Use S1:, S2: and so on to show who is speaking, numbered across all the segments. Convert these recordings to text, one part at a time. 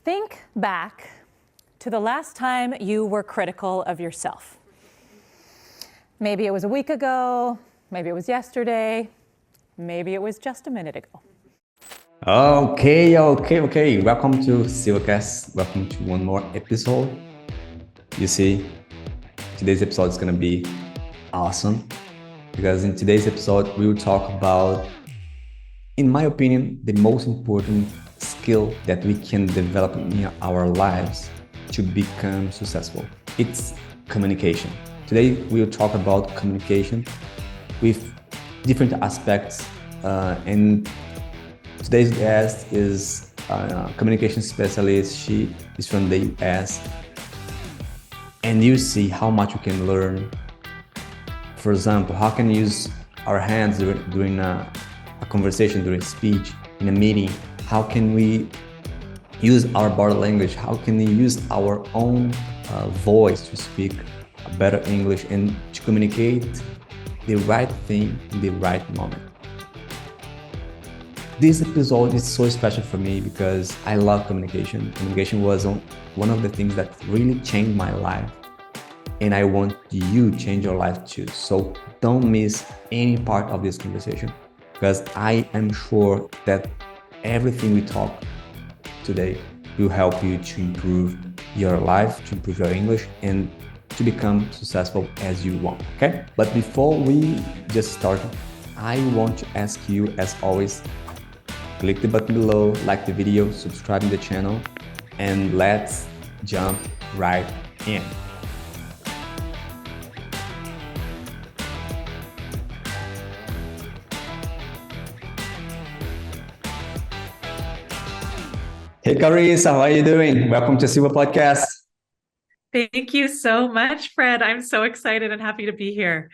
S1: Think back to the last time you were critical of yourself. Maybe it was a week ago, maybe it was yesterday, maybe it was just a minute ago.
S2: Okay. Welcome to SilvaCast. Welcome to one more episode. You see, today's episode is going to be awesome because in today's episode, we will talk about, in my opinion, the most important skill that we can develop in our lives to become successful. It's communication. Today, we will talk about communication with different aspects and today's guest is a communication specialist. She is from the US. And you see how much we can learn. For example, how can we use our hands during a conversation, during a speech, in a meeting? How can we use our body language? How can we use our own voice to speak a better English and to communicate the right thing in the right moment? This episode is so special for me because I love communication. Communication was one of the things that really changed my life. And I want you to change your life too. So don't miss any part of this conversation because I am sure that everything we talk today will help you to improve your life, to improve your English, and to become successful as you want, okay? But before we just start, I want to ask you, as always, click the button below, like the video, subscribe to the channel, and let's jump right in. Hey Carissa, how are you doing? Welcome to Silva Podcast.
S3: Thank you so much, Fred. I'm so excited and happy to be here.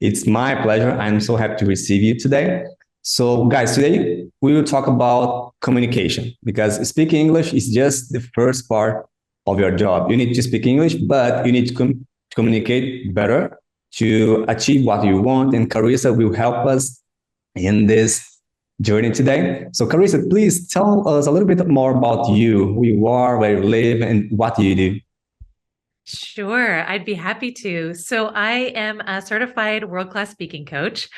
S2: It's my pleasure. I'm so happy to receive you today. So guys, today we will talk about communication because speaking English is just the first part of your job. You need to speak English, but you need to communicate better to achieve what you want. And Carissa will help us in this journey today. So Carissa, please tell us a little bit more about you, who you are, where you live, and what you do.
S3: Sure, I'd be happy to. So I am a certified world-class speaking coach.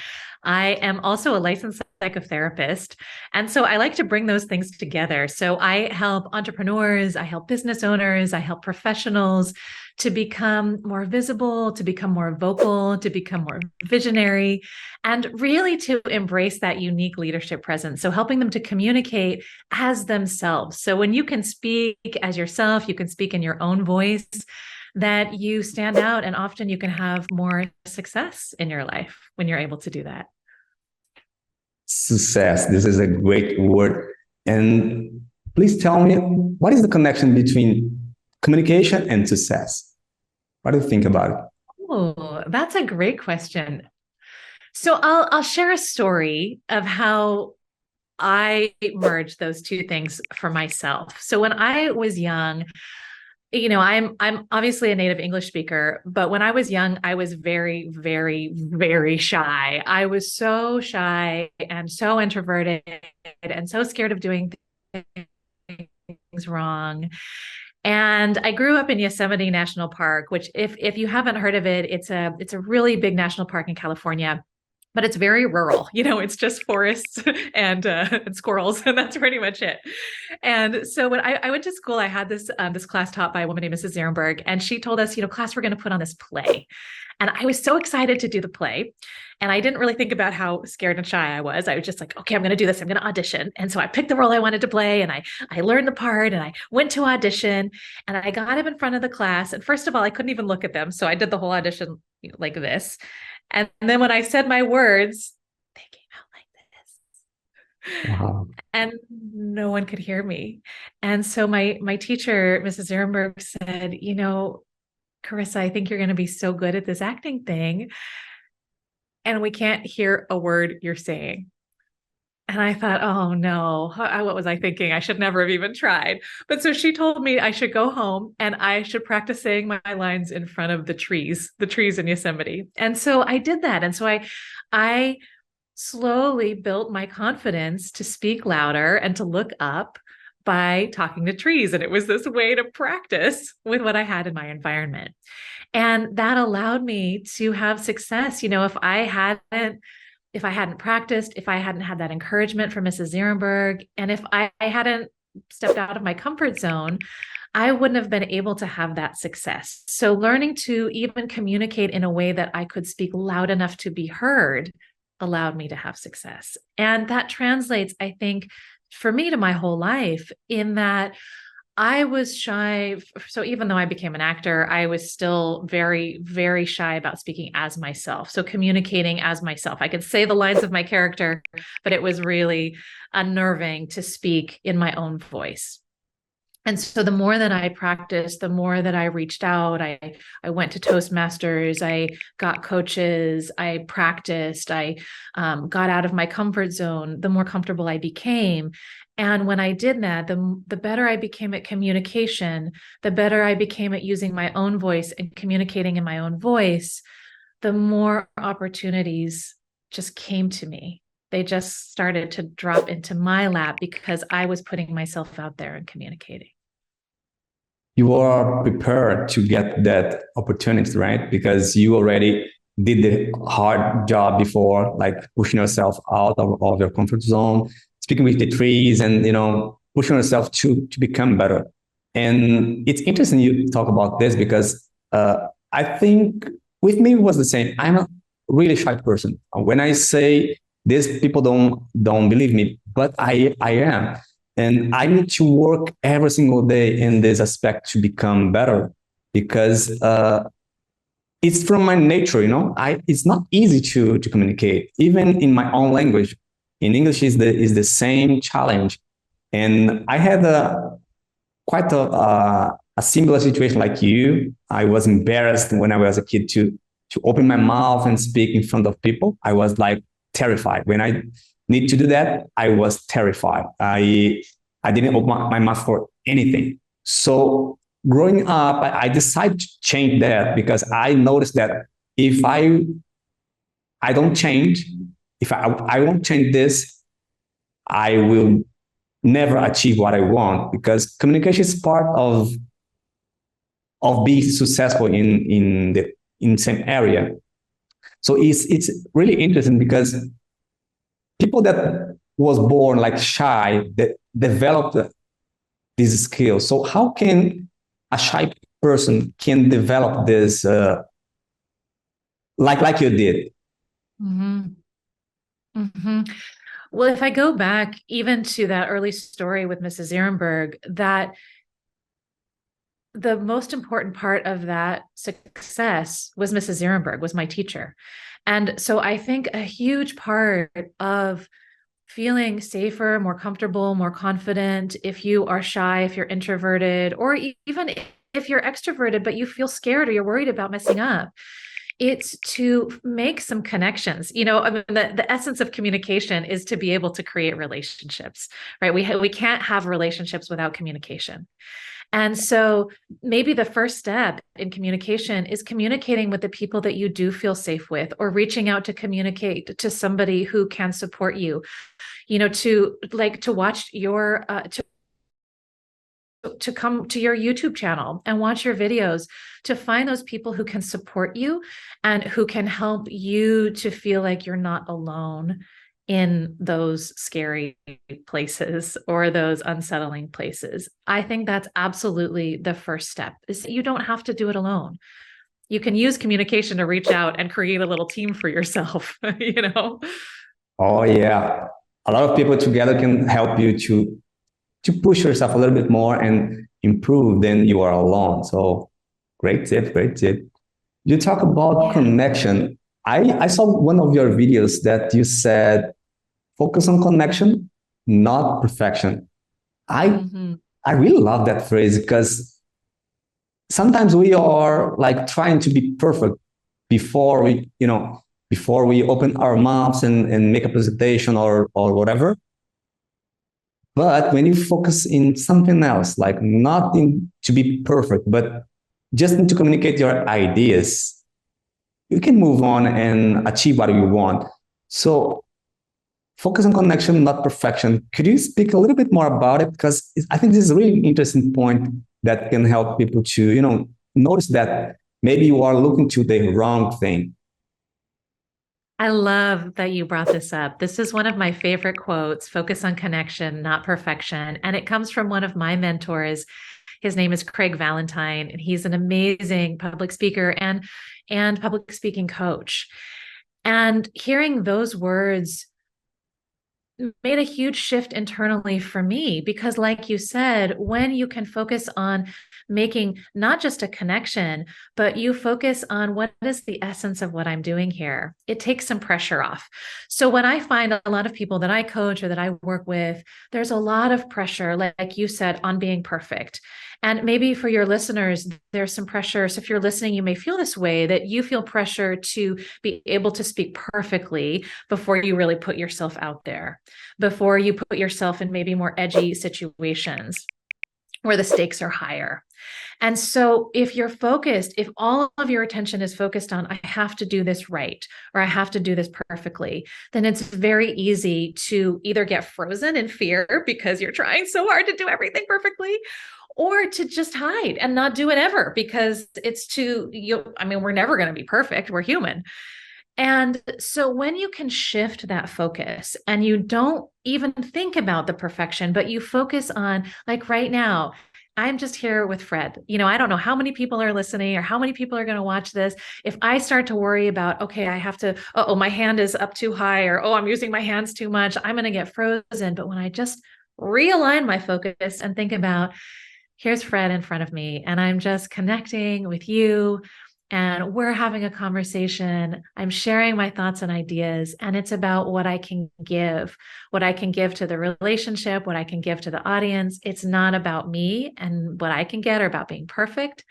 S3: I am also a licensed psychotherapist. And so I like to bring those things together. So I help entrepreneurs, I help business owners, I help professionals to become more visible, to become more vocal, to become more visionary, and really to embrace that unique leadership presence. So helping them to communicate as themselves. So when you can speak as yourself, you can speak in your own voice, that you stand out, and often you can have more success in your life when you're able to do that.
S2: Success. This is a great word. And please tell me, what is the connection between communication and success? What do you think about it?
S3: Oh, that's a great question. So I'll share a story of how I merged those two things for myself. So when I was young, I'm obviously a native English speaker, but when I was young, I was very, very, very shy. I was so shy and so introverted and so scared of doing things wrong. And I grew up in Yosemite National Park, which if you haven't heard of it, it's a really big national park in California. But it's very rural, it's just forests and squirrels, and that's pretty much it. And so when I went to school, I had this class taught by a woman named Mrs. Ehrenberg, and she told us, class, we're going to put on this play. And I was so excited to do the play. And I didn't really think about how scared and shy I was. I was just like, okay, I'm going to do this. I'm going to audition. And so I picked the role I wanted to play, and I learned the part, and I went to audition, and I got up in front of the class. And first of all, I couldn't even look at them. So I did the whole audition like this. And then when I said my words, they came out like this.
S2: Wow.
S3: And no one could hear me. And so my teacher, Mrs. Ehrenberg, said, Carissa, I think you're going to be so good at this acting thing, and we can't hear a word you're saying. And I thought, oh no, what was I thinking? I should never have even tried. But so she told me I should go home and I should practice saying my lines in front of the trees in Yosemite. And so I did that. And so I slowly built my confidence to speak louder and to look up by talking to trees. And it was this way to practice with what I had in my environment. And that allowed me to have success. If I hadn't practiced, if I hadn't had that encouragement from Mrs. Zierenberg, and if I hadn't stepped out of my comfort zone, I wouldn't have been able to have that success. So learning to even communicate in a way that I could speak loud enough to be heard allowed me to have success. And that translates, I think, for me to my whole life, in that I was shy. So even though I became an actor, I was still very, very shy about speaking as myself. So communicating as myself. I could say the lines of my character, but it was really unnerving to speak in my own voice. And so the more that I practiced, the more that I reached out, I went to Toastmasters, I got coaches, I practiced, I got out of my comfort zone, the more comfortable I became. And when I did that, the better I became at communication, the better I became at using my own voice and communicating in my own voice, the more opportunities just came to me. They just started to drop into my lap because I was putting myself out there and communicating.
S2: You are prepared to get that opportunity, right? Because you already did the hard job before, like pushing yourself out of your comfort zone, speaking with the trees, and pushing yourself to become better. And it's interesting you talk about this because I think with me it was the same. I'm a really shy person. When I say this, people don't believe me, but I am. And I need to work every single day in this aspect to become better because it's from my nature, it's not easy to communicate, even in my own language. In English is the same challenge. And I had quite a similar situation like you. I was embarrassed when I was a kid to open my mouth and speak in front of people. I was like terrified. When I need to do that, I was terrified. I didn't open my mouth for anything. So growing up, I decided to change that because I noticed that if I don't change, if I won't change this, I will never achieve what I want, because communication is part of being successful in same area. So it's really interesting because people that was born like shy, that developed these skills. So how can a shy person can develop this like you did?
S3: Mm-hmm. Mm-hmm. Well, if I go back even to that early story with Mrs. Ehrenberg, that the most important part of that success was Mrs. Ehrenberg, was my teacher. And so I think a huge part of feeling safer, more comfortable, more confident, if you are shy, if you're introverted, or even if you're extroverted, but you feel scared or you're worried about messing up, it's to make some connections. I mean, the essence of communication is to be able to create relationships, right? We can't have relationships without communication. And so maybe the first step in communication is communicating with the people that you do feel safe with, or reaching out to communicate to somebody who can support you, to watch your, to come to your YouTube channel and watch your videos, to find those people who can support you and who can help you to feel like you're not alone in those scary places or those unsettling places. I think that's absolutely the first step. Is you don't have to do it alone. You can use communication to reach out and create a little team for yourself,
S2: Oh yeah. A lot of people together can help you to push yourself a little bit more and improve than you are alone. So great tip, great tip. You talk about connection. I saw one of your videos that you said, focus on connection, not perfection. I really love that phrase because sometimes we are like trying to be perfect before we open our mouths and make a presentation or whatever. But when you focus in something else, like nothing to be perfect, but just to communicate your ideas, you can move on and achieve what you want. So focus on connection, not perfection. Could you speak a little bit more about it? Because I think this is a really interesting point that can help people to, notice that maybe you are looking to the wrong thing.
S3: I love that you brought this up. This is one of my favorite quotes, focus on connection, not perfection. And it comes from one of my mentors. His name is Craig Valentine, and he's an amazing public speaker and public speaking coach. And hearing those words made a huge shift internally for me, because like you said, when you can focus on making not just a connection, but you focus on what is the essence of what I'm doing here, it takes some pressure off. So when I find a lot of people that I coach or that I work with, there's a lot of pressure, like you said, on being perfect. And maybe for your listeners, there's some pressure. So if you're listening, you may feel this way, that you feel pressure to be able to speak perfectly before you really put yourself out there, before you put yourself in maybe more edgy situations where the stakes are higher. And so if you're focused, if all of your attention is focused on, I have to do this right, or I have to do this perfectly, then it's very easy to either get frozen in fear because you're trying so hard to do everything perfectly, or to just hide and not do it ever because it's too, we're never going to be perfect. We're human. And so when you can shift that focus and you don't even think about the perfection, but you focus on, like right now, I'm just here with Fred. I don't know how many people are listening or how many people are going to watch this. If I start to worry about, okay, I have to, my hand is up too high, or, I'm using my hands too much, I'm going to get frozen. But when I just realign my focus and think about, here's Fred in front of me, and I'm just connecting with you, and we're having a conversation. I'm sharing my thoughts and ideas, and it's about what I can give to the relationship, what I can give to the audience. It's not about me and what I can get or about being perfect.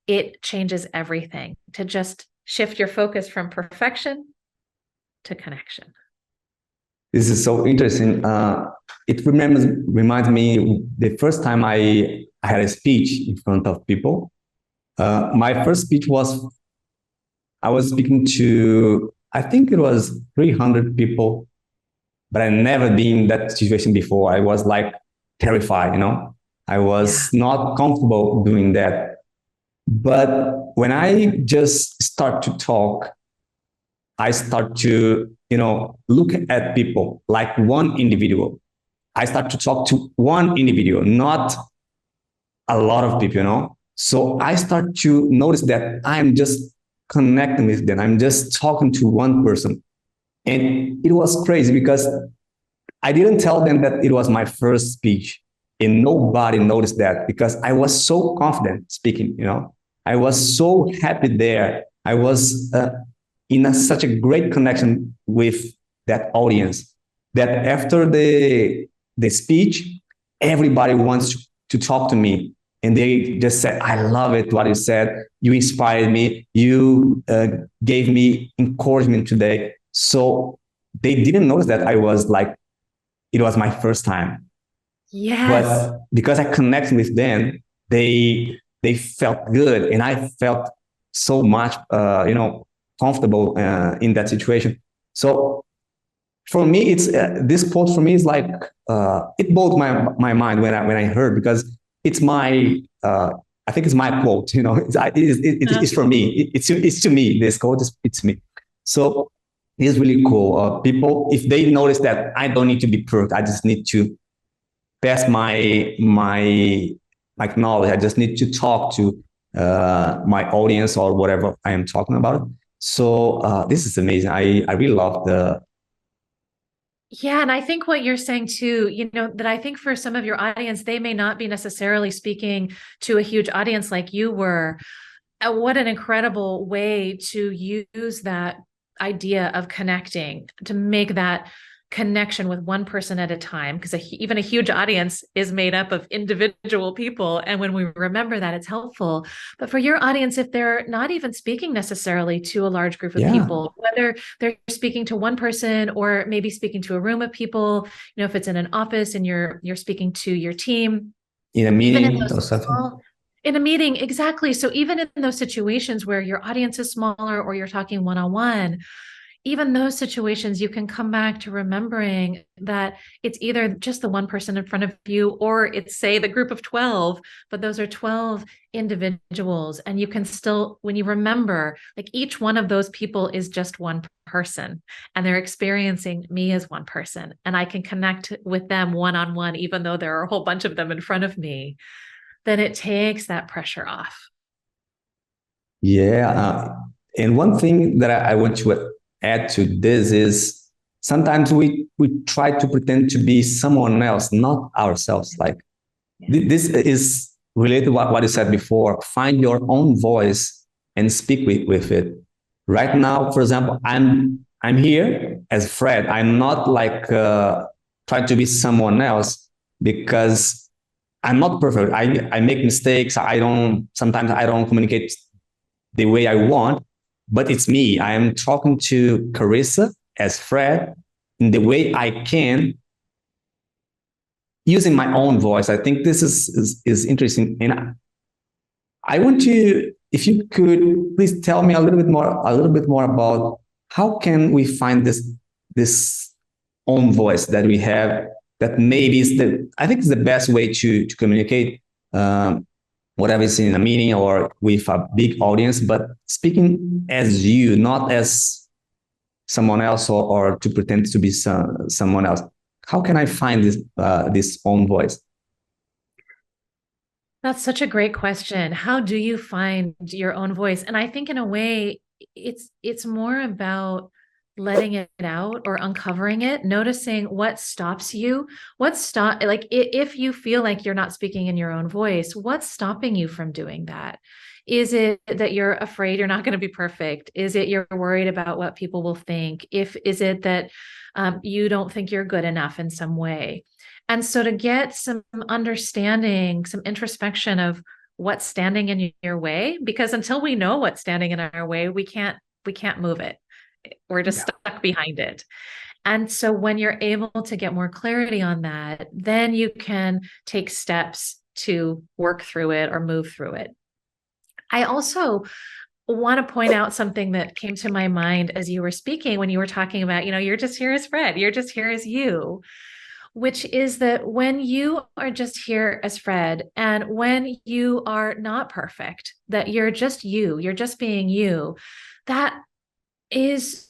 S3: It changes everything to just shift your focus from perfection to connection.
S2: This is so interesting. It reminds me the first time I had a speech in front of people. My first speech I was speaking to, I think it was 300 people, but I never been in that situation before. I was like terrified, I was not comfortable doing that. But when I just start to talk, I start to, look at people like one individual. I start to talk to one individual, not a lot of people, So I start to notice that I'm just connecting with them. I'm just talking to one person. And it was crazy because I didn't tell them that it was my first speech. And nobody noticed that because I was so confident speaking, I was so happy there. I was in such a great connection with that audience that after the speech, everybody wants to talk to me. And they just said, I love it, what you said. You inspired me. You gave me encouragement today. So they didn't notice that it was my first time.
S3: Yes.
S2: But because I connected with them, they felt good. And I felt so much, comfortable in that situation. So for me, it's this quote for me is like, it blew my mind when I heard, because it's my, I think it's my quote, it's for me. It's to me. This quote it's me. So it's really cool. People, if they notice that I don't need to be perfect, I just need to pass my knowledge. I just need to talk to my audience or whatever I am talking about. So this is amazing. I really love
S3: Yeah. And I think what you're saying too, that I think for some of your audience, they may not be necessarily speaking to a huge audience like you were. What an incredible way to use that idea of connecting, to make that connection with one person at a time, because even a huge audience is made up of individual people. And when we remember that, it's helpful. But for your audience, if they're not even speaking necessarily to a large group of people, whether they're speaking to one person or maybe speaking to a room of people, if it's in an office and you're speaking to your team,
S2: in a meeting or something.
S3: In a meeting, exactly. So even in those situations where your audience is smaller or you're talking one-on-one, even those situations, you can come back to remembering that it's either just the one person in front of you, or it's, say, the group of 12, but those are 12 individuals. And you can still, when you remember, like, each one of those people is just one person, and they're experiencing me as one person. And I can connect with them one-on-one, even though there are a whole bunch of them in front of me, then it takes that pressure off.
S2: Yeah. And one thing that I want to add to this is sometimes we try to pretend to be someone else, not ourselves. Like this is related to what you said before. Find your own voice and speak with it. Right now, for example, I'm here as Fred. I'm not like trying to be someone else because I'm not perfect. I make mistakes. Sometimes I don't communicate the way I want, but it's me. I am talking to Carissa as Fred in the way I can, using my own voice. I think this is interesting. And I want to, if you could please tell me a little bit more about how can we find this own voice that we have, that maybe is I think is the best way to communicate whatever is in a meeting or with a big audience, but speaking as you, not as someone else, or to pretend to be someone else. How can I find this own voice?
S3: That's such a great question. How do you find your own voice? And I think in a way, it's more about letting it out or uncovering it, noticing what stops you. Like, if you feel like you're not speaking in your own voice, what's stopping you from doing that? Is it that you're afraid you're not going to be perfect? Is it you're worried about what people will think? Is it that you don't think you're good enough in some way? And so to get some understanding, some introspection of what's standing in your way, because until we know what's standing in our way, we can't move it. We're just stuck behind it. And so when you're able to get more clarity on that, then you can take steps to work through it or move through it. I also want to point out something that came to my mind as you were speaking, when you were talking about, you're just here as Fred, you're just here as you, which is that when you are just here as Fred, and when you are not perfect, that you're just you're just being you, that is,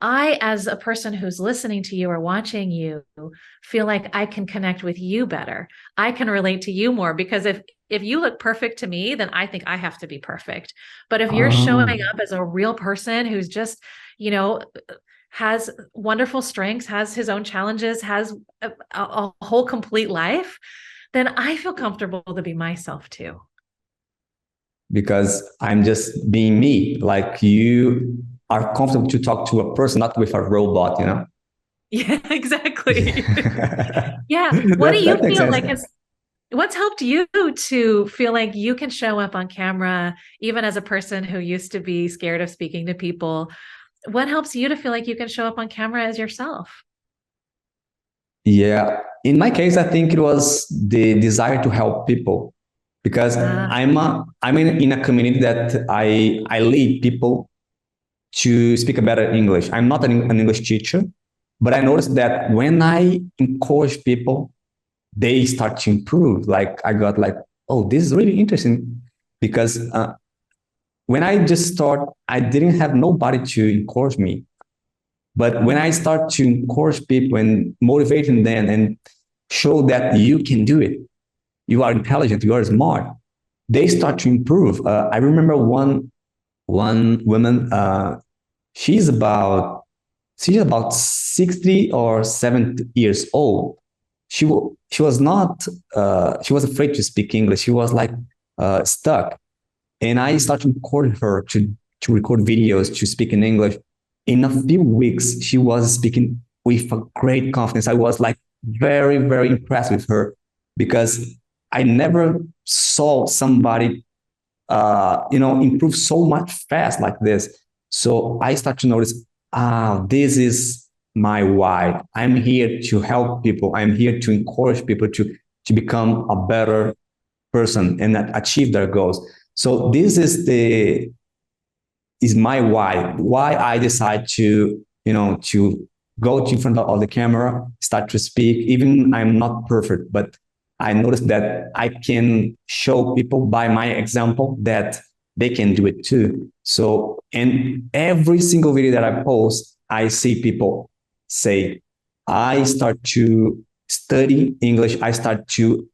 S3: I, as a person who's listening to you or watching you, feel like I can connect with you better. I can relate to you more, because if you look perfect to me, then I think I have to be perfect. But if you're showing up as a real person who's just, has wonderful strengths, has his own challenges, has a whole complete life, then I feel comfortable to be myself too.
S2: Because I'm just being me. Like, you are comfortable to talk to a person, not with a robot,
S3: Yeah, exactly. Yeah. What do you feel like what's helped you to feel like you can show up on camera, even as a person who used to be scared of speaking to people? What helps you to feel like you can show up on camera as yourself?
S2: Yeah. In my case, I think it was the desire to help people, because I'm in a community that I lead people to speak a better English. I'm not an English teacher, but I noticed that when I encourage people, they start to improve. Like, I got like, oh, this is really interesting, because when I just start, I didn't have nobody to encourage me. But when I start to encourage people and motivating them and show that you can do it, you are intelligent, you are smart, they start to improve. I remember one woman. She's about 60 or 70 years old. She was not. She was afraid to speak English. She was like stuck. And I started to encourage her to record videos, to speak in English. In a few weeks, she was speaking with a great confidence. I was like very, very impressed with her, because I never saw somebody, improve so much fast like this. So I start to notice, this is my why. I'm here to help people. I'm here to encourage people to become a better person and achieve their goals. So this is is my why I decide to, to go to in front of the camera, start to speak. Even I'm not perfect, but I noticed that I can show people by my example that they can do it too. So, in every single video that I post, I see people say, I start to study English. I start to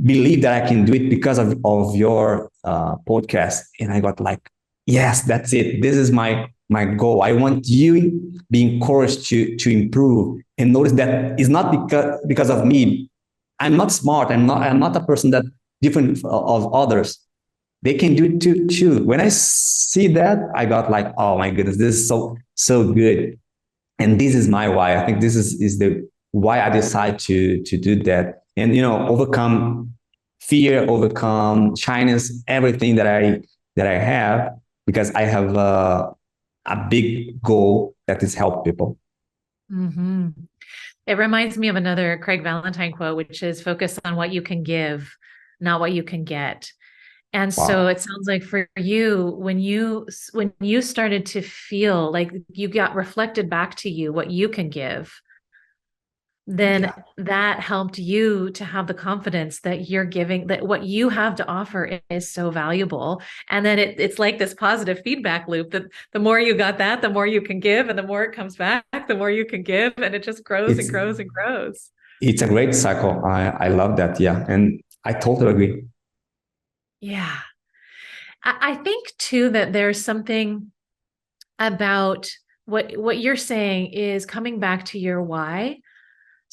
S2: believe that I can do it because of your podcast. And I got like, yes, that's it. This is my goal. I want you be encouraged to improve and notice that it's not because of me. I'm not smart. I'm not a person that different of others. They can do it too. When I see that, I got like, oh my goodness, this is so good. And this is my why. I think this is the why I decide to do that. And overcome fear, overcome shyness, everything that I have, because I have a big goal that is help people.
S3: Mm-hmm. It reminds me of another Craig Valentine quote, which is focus on what you can give, not what you can get. And so
S2: Wow.
S3: it sounds like for you, when you started to feel like you got reflected back to you what you can give, then
S2: Yeah.
S3: that helped you to have the confidence that you're giving, that what you have to offer is so valuable. And then it's like this positive feedback loop that the more you got that, the more you can give, and the more it comes back, the more you can give, and it just grows and
S2: It's
S3: grows and grows.
S2: it's a great cycle. I love that. Yeah. And I totally agree.
S3: Yeah. I think too that there's something about what you're saying is coming back to your why.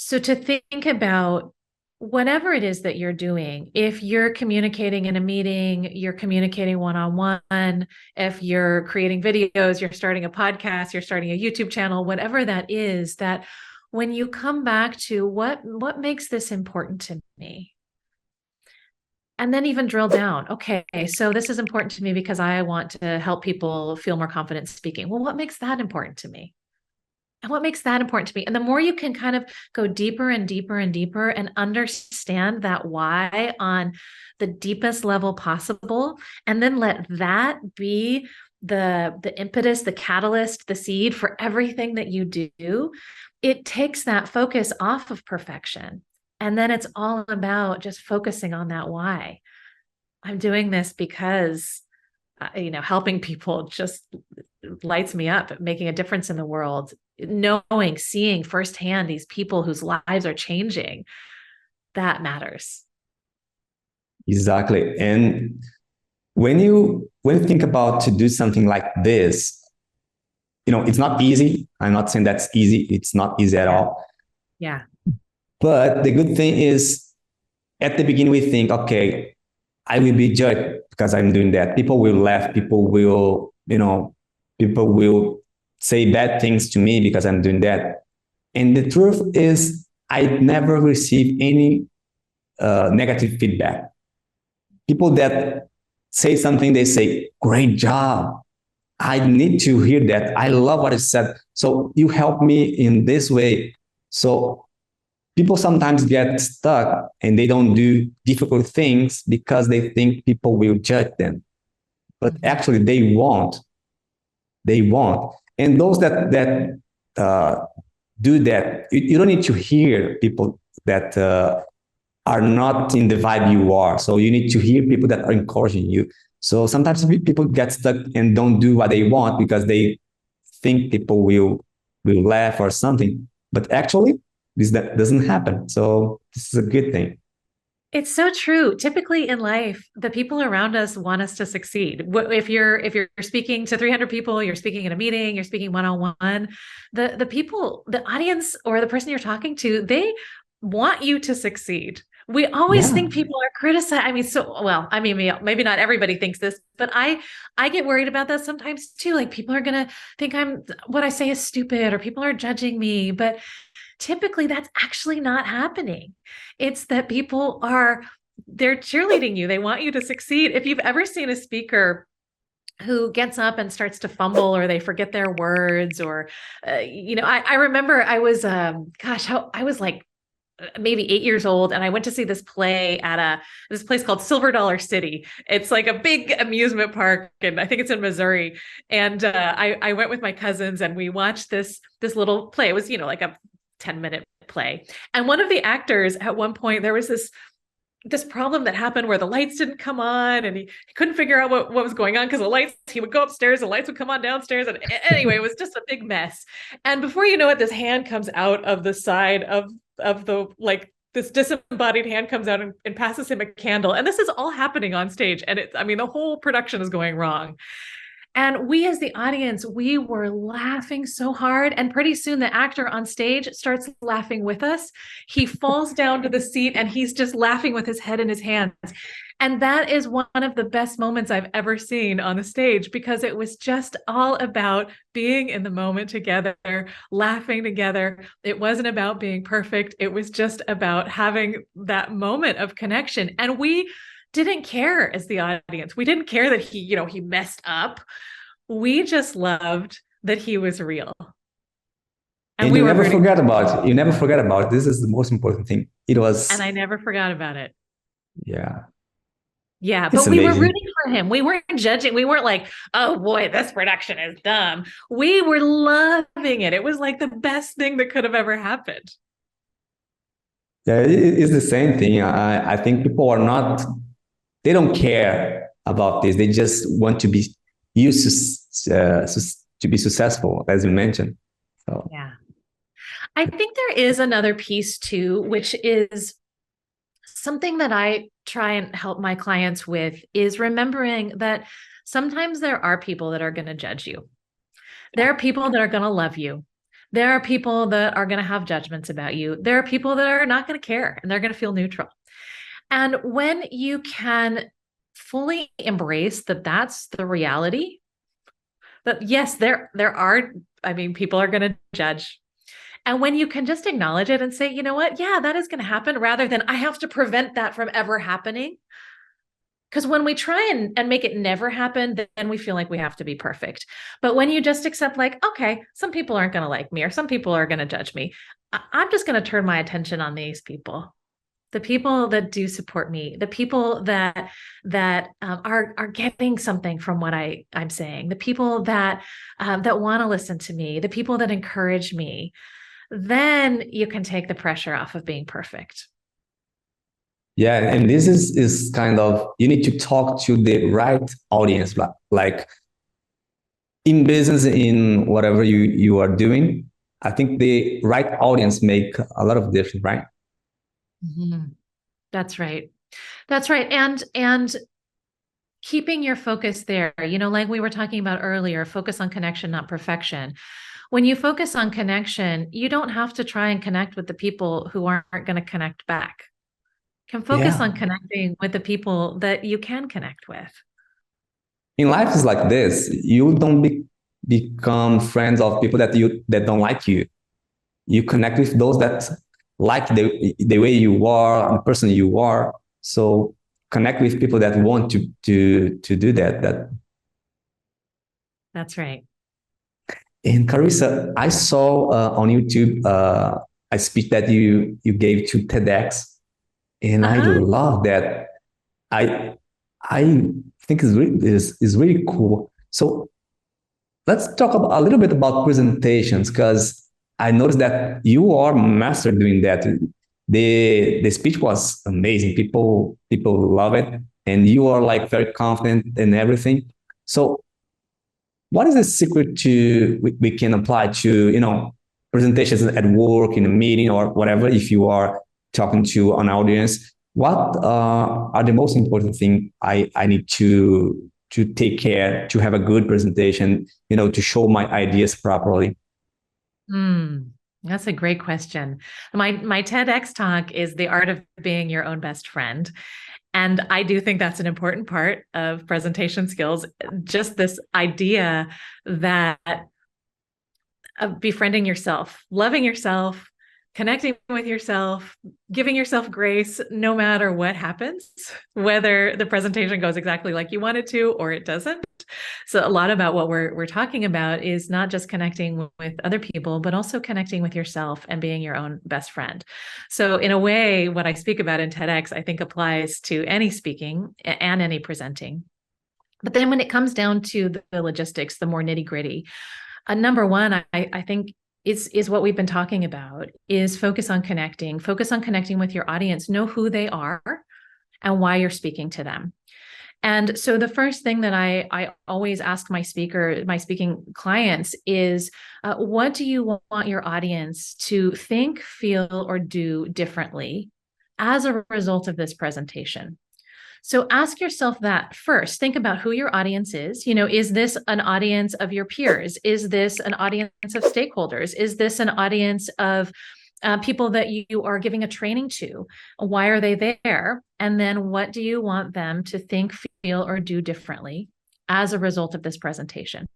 S3: So to think about whatever it is that you're doing, if you're communicating in a meeting, you're communicating one-on-one, if you're creating videos, you're starting a podcast, you're starting a YouTube channel, whatever that is, that when you come back to what makes this important to me? And then even drill down. Okay, so this is important to me because I want to help people feel more confident speaking. Well, what makes that important to me? And what makes that important to me? And the more you can kind of go deeper and deeper and deeper and understand that why on the deepest level possible, and then let that be the impetus, the catalyst, the seed for everything that you do, it takes that focus off of perfection. And then it's all about just focusing on that why. I'm doing this because helping people just lights me up, making a difference in the world, knowing, seeing firsthand these people whose lives are changing, that matters.
S2: Exactly. And when you think about to do something like this, it's not easy. I'm not saying that's easy. It's not easy at
S3: Yeah.
S2: all.
S3: Yeah.
S2: But the good thing is, at the beginning, we think, okay, I will be judged because I'm doing that. People will laugh. People will say bad things to me because I'm doing that. And the truth is, I never received any negative feedback. People that say something, they say, great job. I need to hear that. I love what you said. So you help me in this way. So people sometimes get stuck and they don't do difficult things because they think people will judge them. But actually, they won't. They won't. And those that do that, you don't need to hear people that are not in the vibe you are. So you need to hear people that are encouraging you. So sometimes people get stuck and don't do what they want because they think people will laugh or something. But actually, that doesn't happen. So this is a good thing.
S3: It's so true. Typically in life, the people around us want us to succeed. If you're speaking to 300 people, you're speaking in a meeting, you're speaking one-on-one, the people, the audience or the person you're talking to, they want you to succeed. We always
S2: Yeah.
S3: think people are criticizing. Maybe not everybody thinks this, but I get worried about that sometimes too. Like people are gonna think what I say is stupid or people are judging me, but typically that's actually not happening. It's that they're cheerleading you. They want you to succeed. If you've ever seen a speaker who gets up and starts to fumble or they forget their words or, I remember I was like maybe 8 years old, and I went to see this play at this place called Silver Dollar City. It's like a big amusement park, and I think it's in Missouri. And I went with my cousins, and we watched this little play. It was, like a 10-minute play. And one of the actors, at one point, there was this problem that happened where the lights didn't come on, and he couldn't figure out what was going on, because the lights, he would go upstairs, the lights would come on downstairs. And anyway, it was just a big mess. And before you know it, this hand comes out of the side of the, like, this disembodied hand comes out and passes him a candle. And this is all happening on stage. And the whole production is going wrong. And we, as the audience, we were laughing so hard. And pretty soon the actor on stage starts laughing with us. He falls down to the seat, and he's just laughing with his head in his hands. And that is one of the best moments I've ever seen on the stage, because it was just all about being in the moment together, laughing together. It wasn't about being perfect. It was just about having that moment of connection. And we didn't care, as the audience. We didn't care that he messed up. We just loved that he was real.
S2: And you never forget about it. You never forget about it. This is the most important thing.
S3: And I never forgot about it.
S2: Yeah.
S3: Yeah, but we were rooting for him. We weren't judging. We weren't like, oh boy, this production is dumb. We were loving it. It was like the best thing that could have ever happened.
S2: Yeah, it's the same thing. I think people are not, they don't care about this. They just want to be used to be successful, as you mentioned. So
S3: yeah. I think there is another piece too, which is something that I try and help my clients with, is remembering that sometimes there are people that are going to judge you. There are people that are going to love you. There are people that are going to have judgments about you. There are people that are not going to care, and they're going to feel neutral. And when you can fully embrace that that's the reality, that yes, there are, people are going to judge. And when you can just acknowledge it and say, you know what, yeah, that is going to happen, rather than I have to prevent that from ever happening. Because when we try and make it never happen, then we feel like we have to be perfect. But when you just accept, like, okay, some people aren't going to like me, or some people are going to judge me, I'm just going to turn my attention on these people. The people that do support me, the people that are getting something from what I'm saying, the people that want to listen to me, the people that encourage me, then you can take the pressure off of being perfect.
S2: Yeah, and this is kind of, you need to talk to the right audience, like in business, in whatever you are doing. I think the right audience make a lot of difference, right?
S3: Mm-hmm. That's right. That's right. And keeping your focus there, like we were talking about earlier, focus on connection, not perfection. When you focus on connection, you don't have to try and connect with the people who aren't going to connect back. You can focus on connecting with the people that you can connect with.
S2: In life is like this. You don't become friends of people that don't like you. You connect with those that like the way you are, the person you are. So connect with people that want to do that.
S3: That's right.
S2: And Carissa, I saw on YouTube a speech that you gave to TEDx, and I love that. I think is really cool. So let's talk a little bit about presentations, because I noticed that you are master doing that. The speech was amazing. People love it, and you are like very confident in everything. So what is the secret we can apply to, presentations at work, in a meeting, or whatever, if you are talking to an audience? What are the most important thing I need to take care to have a good presentation, to show my ideas properly?
S3: That's a great question. My TEDx talk is the art of being your own best friend. And I do think that's an important part of presentation skills. Just this idea that of befriending yourself, loving yourself, connecting with yourself, giving yourself grace, no matter what happens, whether the presentation goes exactly like you wanted to or it doesn't. So a lot about what we're talking about is not just connecting with other people, but also connecting with yourself and being your own best friend. So in a way, what I speak about in TEDx, I think applies to any speaking and any presenting. But then when it comes down to the logistics, the more nitty gritty, number one, I think is what we've been talking about, is focus on connecting with your audience, know who they are and why you're speaking to them. And so the first thing that I always ask my speaking clients is, what do you want your audience to think, feel, or do differently as a result of this presentation? So ask yourself that first. Think about who your audience is. Is this an audience of your peers? Is this an audience of stakeholders? Is this an audience of people that you are giving a training to? Why are they there? And then what do you want them to think, feel, or do differently as a result of this presentation?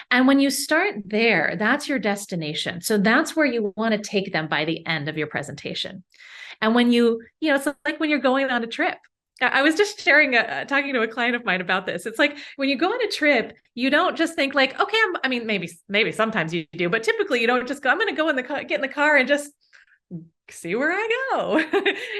S3: And when you start there, that's your destination. So that's where you want to take them by the end of your presentation. And when it's like when you're going on a trip. I was just talking to a client of mine about this. It's like when you go on a trip, you don't just think like, okay, maybe sometimes you do, but typically you don't just go, I'm going to go get in the car and just see where I go.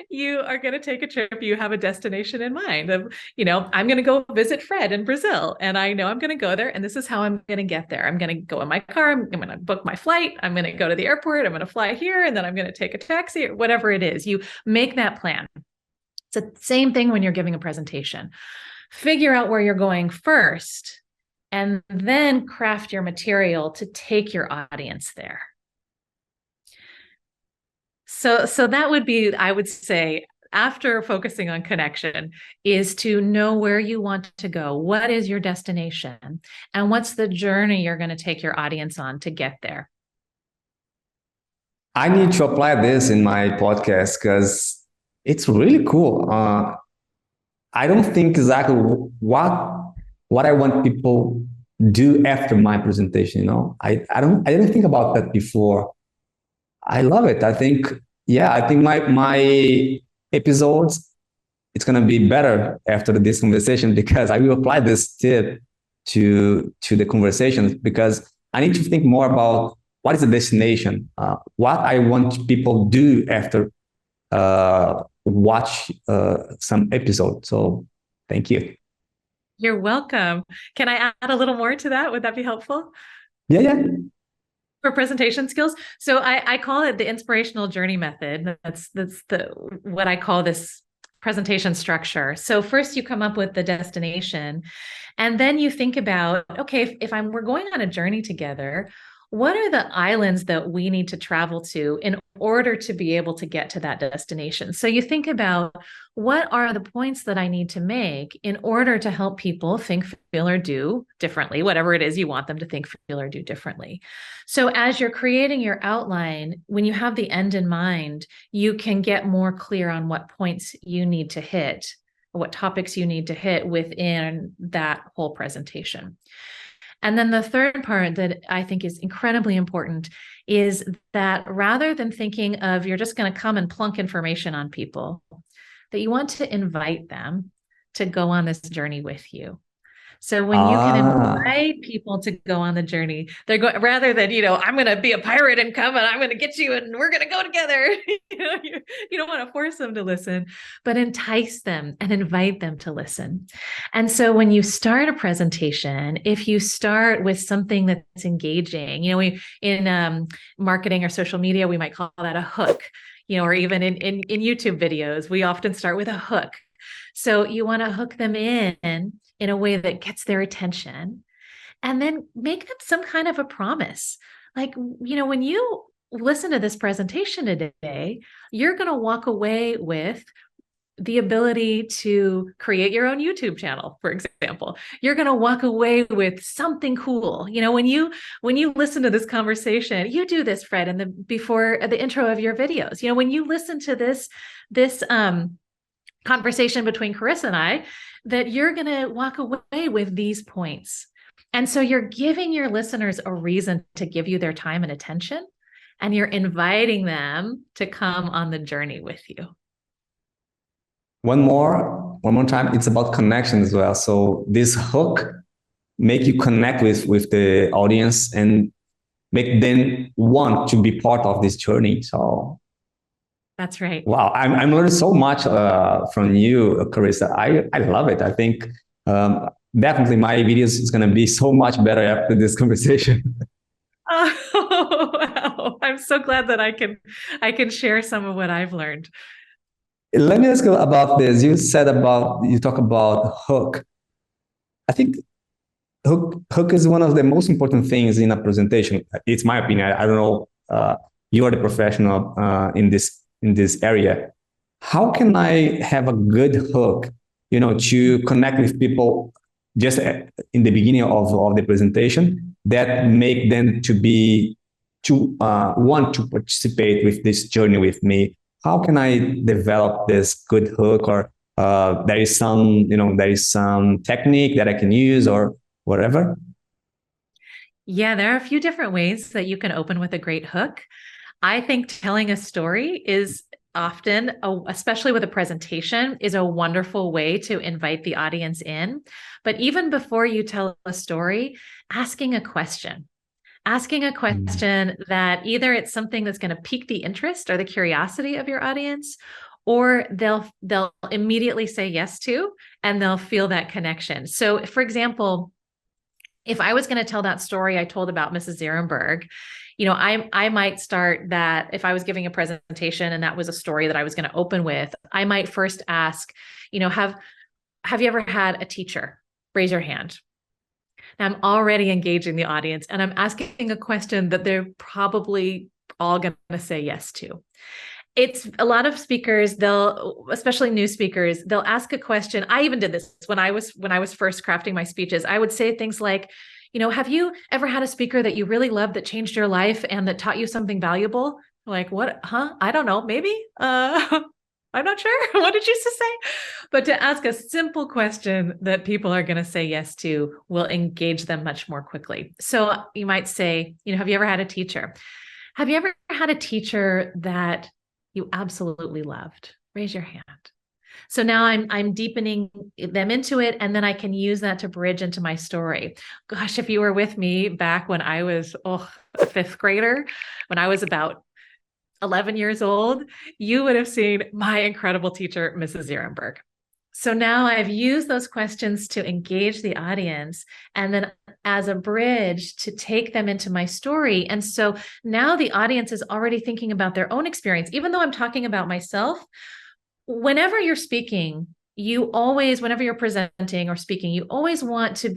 S3: You are going to take a trip. You have a destination in mind of, I'm going to go visit Fred in Brazil, and I know I'm going to go there, and this is how I'm going to get there. I'm going to go in my car. I'm going to book my flight. I'm going to go to the airport. I'm going to fly here, and then I'm going to take a taxi or whatever it is. You make that plan. It's the same thing when you're giving a presentation. Figure out where you're going first, and then craft your material to take your audience there. So that would be, I would say, after focusing on connection, is to know where you want to go. What is your destination? And what's the journey you're going to take your audience on to get there?
S2: I need to apply this in my podcast because it's really cool. I don't think exactly what I want people do after my presentation. I didn't think about that before. I love it. I think my episodes, it's gonna be better after this conversation because I will apply this tip to the conversations, because I need to think more about what is the destination, what I want people do after watch some episode. So thank you.
S3: You're welcome. Can I add a little more to that? Would that be helpful?
S2: Yeah.
S3: For presentation skills. So I call it the inspirational journey method. That's what I call this presentation structure. So first you come up with the destination, and then you think about, okay, if we're going on a journey together, what are the islands that we need to travel to in order to be able to get to that destination? So you think about, what are the points that I need to make in order to help people think, feel, or do differently, whatever it is you want them to think, feel, or do differently. So as you're creating your outline, when you have the end in mind, you can get more clear on what points you need to hit, or what topics you need to hit within that whole presentation. And then the third part that I think is incredibly important is that rather than thinking of you're just going to come and plunk information on people, that you want to invite them to go on this journey with you. So when you can invite people to go on the journey, they're going, rather than, I'm going to be a pirate and come and I'm going to get you and we're going to go together. You don't want to force them to listen, but entice them and invite them to listen. And so when you start a presentation, if you start with something that's engaging, in marketing or social media, we might call that a hook, or even in YouTube videos, we often start with a hook. So you want to hook them in a way that gets their attention, and then make them some kind of a promise. Like, when you listen to this presentation today, you're going to walk away with the ability to create your own YouTube channel, for example. You're going to walk away with something cool. When you listen to this conversation, you do this, Fred, before the intro of your videos. When you listen to this conversation between Carissa and I, that you're going to walk away with these points. And so you're giving your listeners a reason to give you their time and attention, and you're inviting them to come on the journey with you.
S2: One more time, it's about connection as well. So this hook make you connect with the audience and make them want to be part of this journey. So
S3: That's right.
S2: wow, I'm learning so much from you, Carissa. I love it. I think definitely my videos is gonna be so much better after this conversation.
S3: Oh, wow. I'm so glad that I can share some of what I've learned.
S2: Let me ask you about this. You talk about hook. I think hook is one of the most important things in a presentation. It's my opinion. I don't know. You are the professional in this area. How can I have a good hook, to connect with people just in the beginning of the presentation that make them to want to participate with this journey with me? How can I develop this good hook, or there is some technique that I can use or whatever?
S3: Yeah, there are a few different ways that you can open with a great hook. I think telling a story is often, especially with a presentation, is a wonderful way to invite the audience in. But even before you tell a story, asking a question. Asking a
S2: Mm.
S3: question that either it's something that's going to pique the interest or the curiosity of your audience, or they'll immediately say yes to, and they'll feel that connection. So, for example, if I was going to tell that story I told about Mrs. Zierenberg, I might start that if I was giving a presentation and that was a story that I was going to open with, I might first ask, have you ever had a teacher? Raise your hand. Now I'm already engaging the audience and I'm asking a question that they're probably all going to say yes to. It's a lot of speakers, especially new speakers, they'll ask a question. I even did this when I was first crafting my speeches. I would say things like, have you ever had a speaker that you really loved that changed your life and that taught you something valuable? Like, what? Huh? I don't know. Maybe. I'm not sure. What did you say? But to ask a simple question that people are going to say yes to will engage them much more quickly. So you might say, have you ever had a teacher? Have you ever had a teacher that you absolutely loved? Raise your hand. So now I'm deepening them into it, and then I can use that to bridge into my story. Gosh, if you were with me back when I was a fifth grader, when I was about 11 years old, you would have seen my incredible teacher, Mrs. Zierenberg. So now I've used those questions to engage the audience and then as a bridge to take them into my story. And so now the audience is already thinking about their own experience. Even though I'm talking about myself, whenever you're speaking, whenever you're presenting or speaking, you always want to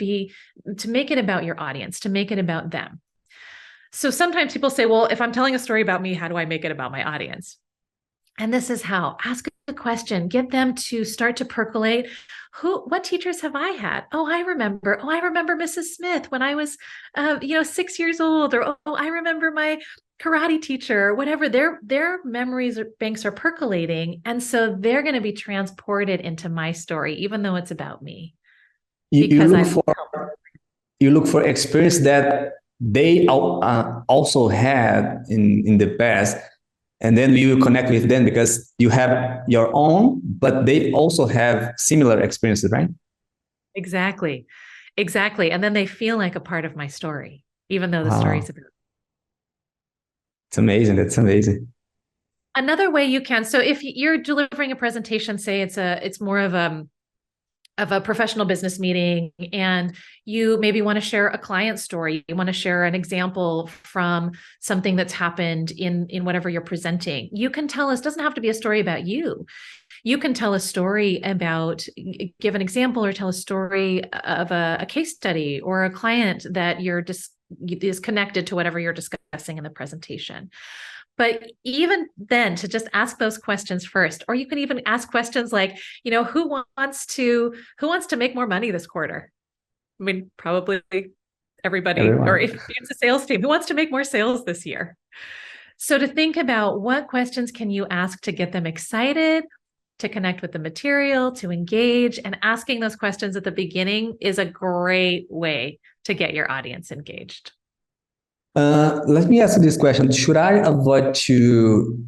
S3: make it about your audience, to make it about them. So sometimes people say, well, if I'm telling a story about me, how do I make it about my audience? And this is how. Ask a question, get them to start to percolate. What teachers have I had? I remember Mrs. Smith when I was, 6 years old, or, I remember my karate teacher, or whatever. Their memories or banks are percolating. And so they're going to be transported into my story, even though it's about me.
S2: You look for experience that they also had in the past, and then you connect with them because you have your own, but they also have similar experiences, right?
S3: Exactly. And then they feel like a part of my story, even though the story is
S2: Wow,
S3: about.
S2: it's amazing. That's amazing.
S3: Another way you can, so if you're delivering a presentation, say it's more of a professional business meeting, and you maybe want to share a client story, you want to share an example from something that's happened in whatever you're presenting. You can tell us, doesn't have to be a story about you. You can tell a story about, give an example or tell a story of a case study or a client that is connected to whatever you're discussing in the presentation. But even then, to just ask those questions first, or you can even ask questions like, who wants to make more money this quarter? I mean, probably everybody, or
S2: Everyone.
S3: if it's a sales team, who wants to make more sales this year? So to think about what questions can you ask to get them excited, to connect with the material, to engage, and asking those questions at the beginning is a great way to get your audience engaged.
S2: Let me ask you this question: should I avoid to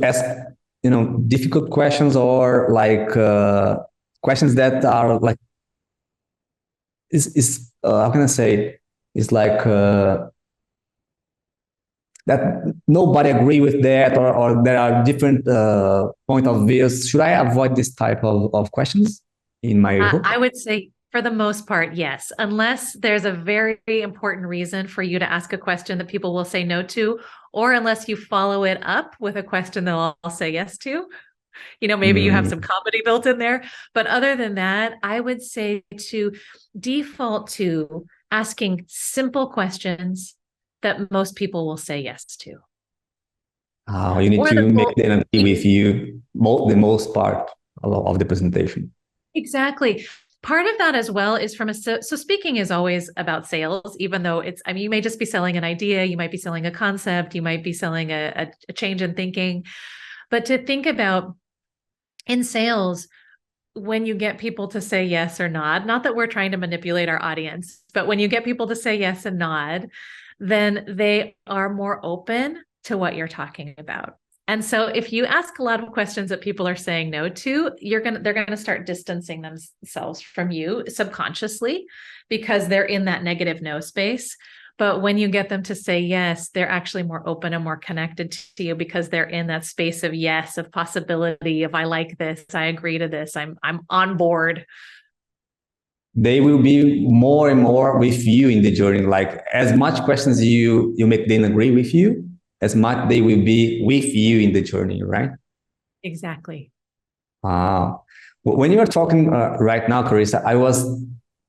S2: ask, difficult questions, or like questions that are like is how can I say? It's like that nobody agree with that, or there are different point of views. Should I avoid this type of questions in my
S3: I
S2: hook?
S3: would say for the most part, yes, unless there's a very important reason for you to ask a question that people will say no to, or unless you follow it up with a question they'll all say yes to. Maybe you have some
S2: Mm.
S3: comedy built in there. But other than that, I would say to default to asking simple questions that most people will say yes to.
S2: You need
S3: Or
S2: to
S3: the
S2: make
S3: goal,
S2: them agree with you the most part of the presentation.
S3: exactly. Part of that as well is so speaking is always about sales, even though you may just be selling an idea, you might be selling a concept, you might be selling a change in thinking. But to think about in sales, when you get people to say yes or nod, not that we're trying to manipulate our audience, but when you get people to say yes and nod, then they are more open to what you're talking about. And so if you ask a lot of questions that people are saying no to, they're going to start distancing themselves from you subconsciously because they're in that negative no space. But when you get them to say yes, they're actually more open and more connected to you because they're in that space of yes, of possibility, of I like this, I agree to this, I'm on board.
S2: They will be more and more with you in the journey. Like as much questions you make them agree with you, as much they will be with you in the journey, right?
S3: Exactly.
S2: When you are talking right now, Carissa, I was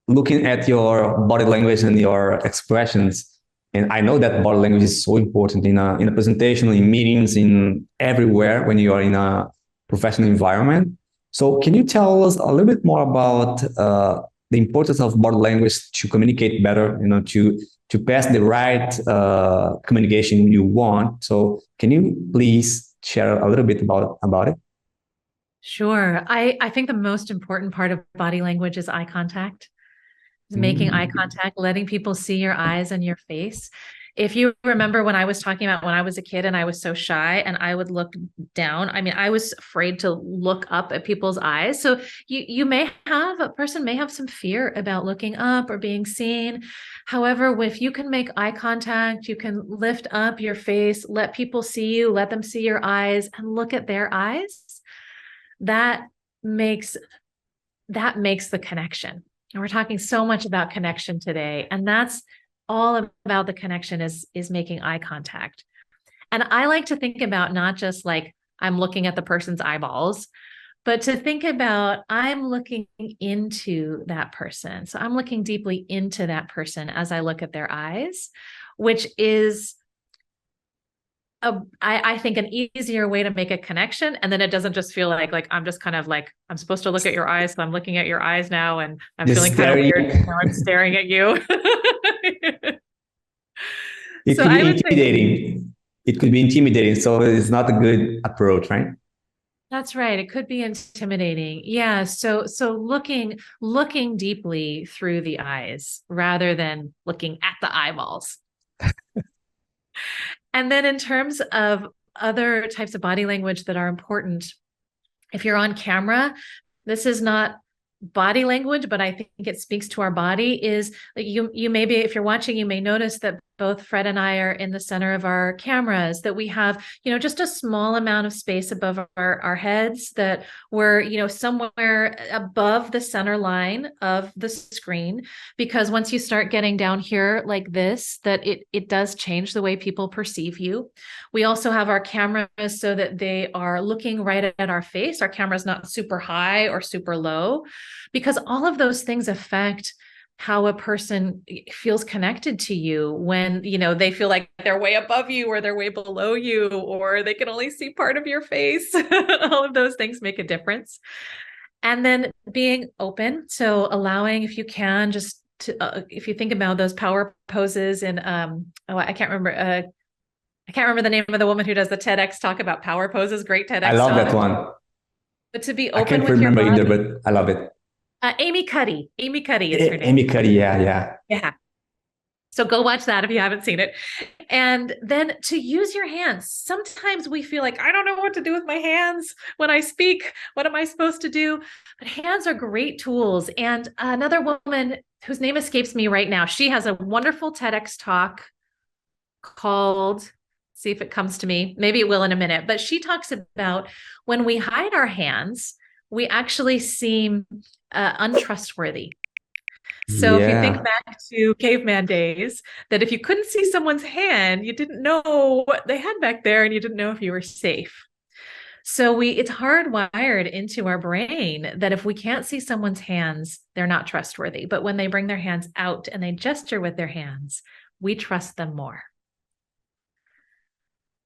S2: looking at your body language and your expressions, and I know that body language is so important in a presentation, in meetings, in everywhere when you are in a professional environment. So, can you tell us a little bit more about the importance of body language to communicate better? To pass the right communication you want. So, can you please share a little bit about it?
S3: Sure. I think the most important part of body language is eye contact. Making eye
S2: Mm.
S3: contact, letting people see your eyes and your face. If you remember when I was talking about when I was a kid and I was so shy and I would look down, I was afraid to look up at people's eyes. So a person may have some fear about looking up or being seen. However, if you can make eye contact, you can lift up your face, let people see you, let them see your eyes and look at their eyes. That makes the connection. And we're talking so much about connection today. And that's all about the connection is making eye contact. And I like to think about not just like I'm looking at the person's eyeballs, but to think about I'm looking into that person. So I'm looking deeply into that person as I look at their eyes, which is I think an easier way to make a connection. And then it doesn't just feel like I'm just kind of like, I'm supposed to look at your eyes. So I'm looking at your eyes now and I'm
S2: Just
S3: feeling kind of
S2: staring.
S3: weird. Now I'm staring at you.
S2: It
S3: So
S2: could
S3: I
S2: be
S3: would say
S2: intimidating. It could be intimidating. So it's not a good approach, right?
S3: that's right. It could be intimidating. Yeah. So looking deeply through the eyes rather than looking at the eyeballs. And then in terms of other types of body language that are important, if you're on camera, this is not body language, but I think it speaks to our body is like you maybe if you're watching, you may notice that both Fred and I are in the center of our cameras, that we have, just a small amount of space above our heads, that we're, somewhere above the center line of the screen, because once you start getting down here like this, that it does change the way people perceive you. We also have our cameras so that they are looking right at our face. Our camera's not super high or super low, because all of those things affect how a person feels connected to you when, they feel like they're way above you or they're way below you, or they can only see part of your face. All of those things make a difference. And then being open. So allowing, if you can, just to, if you think about those power poses in, I can't remember the name of the woman who does the TEDx talk about power poses, great
S2: I
S3: TEDx
S2: love that
S3: talk.
S2: one.
S3: But to be
S2: I
S3: open
S2: can't
S3: with your
S2: remember either,
S3: body.
S2: but I love it.
S3: Amy Cuddy is her name.
S2: Amy Cuddy, yeah, yeah.
S3: Yeah. So go watch that if you haven't seen it. And then to use your hands. Sometimes we feel like, I don't know what to do with my hands when I speak. What am I supposed to do? But hands are great tools. And another woman whose name escapes me right now, she has a wonderful TEDx talk called, see if it comes to me, maybe it will in a minute, but she talks about when we hide our hands, we actually seem untrustworthy. So if you think
S2: Yeah.
S3: back to caveman days, that if you couldn't see someone's hand, you didn't know what they had back there and you didn't know if you were safe. So it's hardwired into our brain that if we can't see someone's hands, they're not trustworthy. But when they bring their hands out and they gesture with their hands, we trust them more.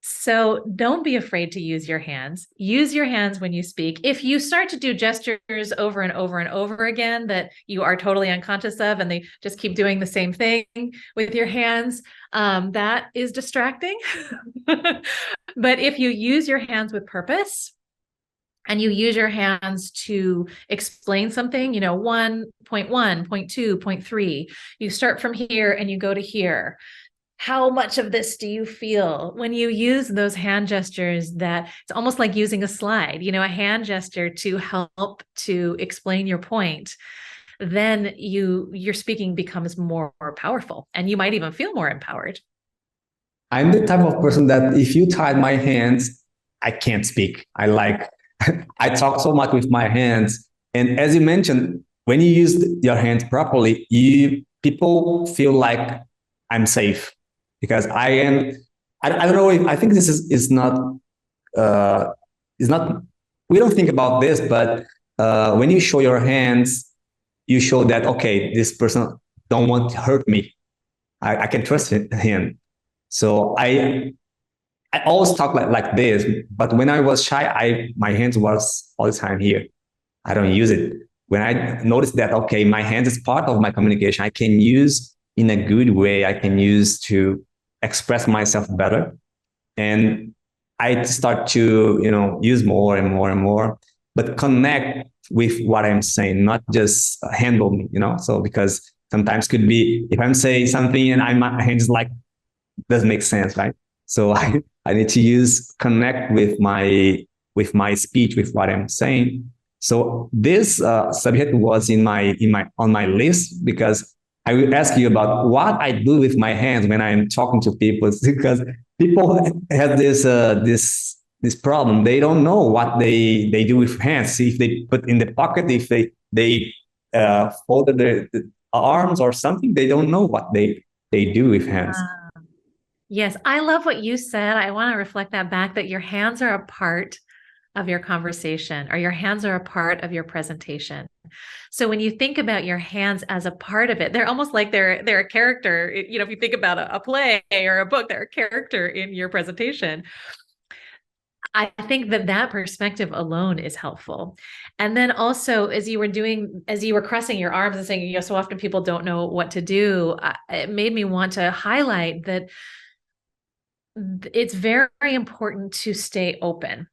S3: So don't be afraid to use your hands. Use your hands when you speak. If you start to do gestures over and over and over again that you are totally unconscious of, and they just keep doing the same thing with your hands, that is distracting. But if you use your hands with purpose, and you use your hands to explain something, 1.1, point 2, point 3, you start from here and you go to here. How much of this do you feel when you use those hand gestures? That it's almost like using a slide, a hand gesture to help to explain your point. Then your speaking becomes more powerful, and you might even feel more empowered.
S2: I'm the type of person that if you tie my hands, I can't speak. I talk so much with my hands. And as you mentioned, when you use your hands properly, people feel like I'm safe because I am. I don't know if I think this is not is not. We don't think about this, but when you show your hands, you show that okay, this person don't want to hurt me. I can trust him. So I always talk like this, but when I was shy, my hands was all the time here. I don't use it. When I noticed that, okay, my hands is part of my communication, I can use in a good way. I can use to express myself better. And I start to, use more and more and more, but connect with what I'm saying, not just handle me, So because sometimes could be, if I'm saying something and my hands like, doesn't make sense, right? So I need to connect with my speech, with what I'm saying. So this subject was on my list because I will ask you about what I do with my hands when I'm talking to people, because people have this problem. They don't know what they do with hands. If they put in the pocket, if they folded the arms or something, they don't know what they do with hands.
S3: Yes, I love what you said. I want to reflect that back, that your hands are a part of your conversation, or your hands are a part of your presentation. So when you think about your hands as a part of it, they're almost like they're a character. If you think about a play or a book, they're a character in your presentation. I think that perspective alone is helpful. And then also, as you were crossing your arms and saying, so often people don't know what to do, it made me want to highlight that it's very important to stay open.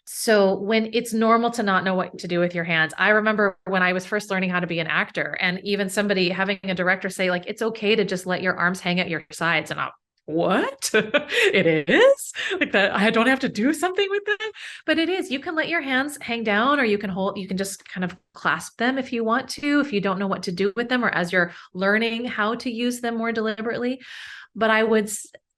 S3: So when it's normal to not know what to do with your hands, I remember when I was first learning how to be an actor, and even somebody having a director say, like, it's okay to just let your arms hang at your sides. And I'm, what? It is like that. I don't have to do something with them, but it is. You can let your hands hang down, or you can just kind of clasp them if you want to, if you don't know what to do with them, or as you're learning how to use them more deliberately. But I would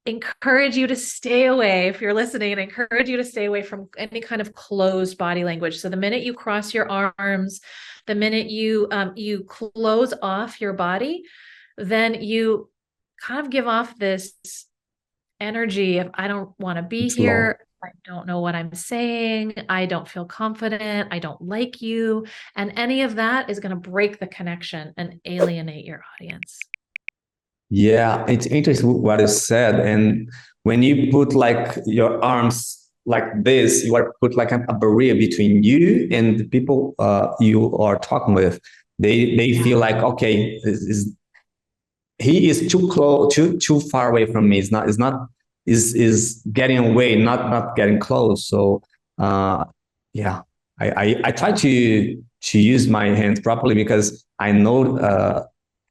S3: encourage you to stay away, if you're listening, and encourage you to stay away from any kind of closed body language. So the minute you cross your arms, the minute you close off your body, then you kind of give off this energy of, I don't want to be here. I don't know what I'm saying. I don't feel confident. I don't like you. And any of that is going to break the connection and alienate your audience.
S2: Yeah, it's interesting what you said. And when you put like your arms like this, you are put like a barrier between you and the people you are talking with. They feel like, okay, he is too close, too far away from me. Is getting away, not getting close. So yeah, I try to use my hands properly because I know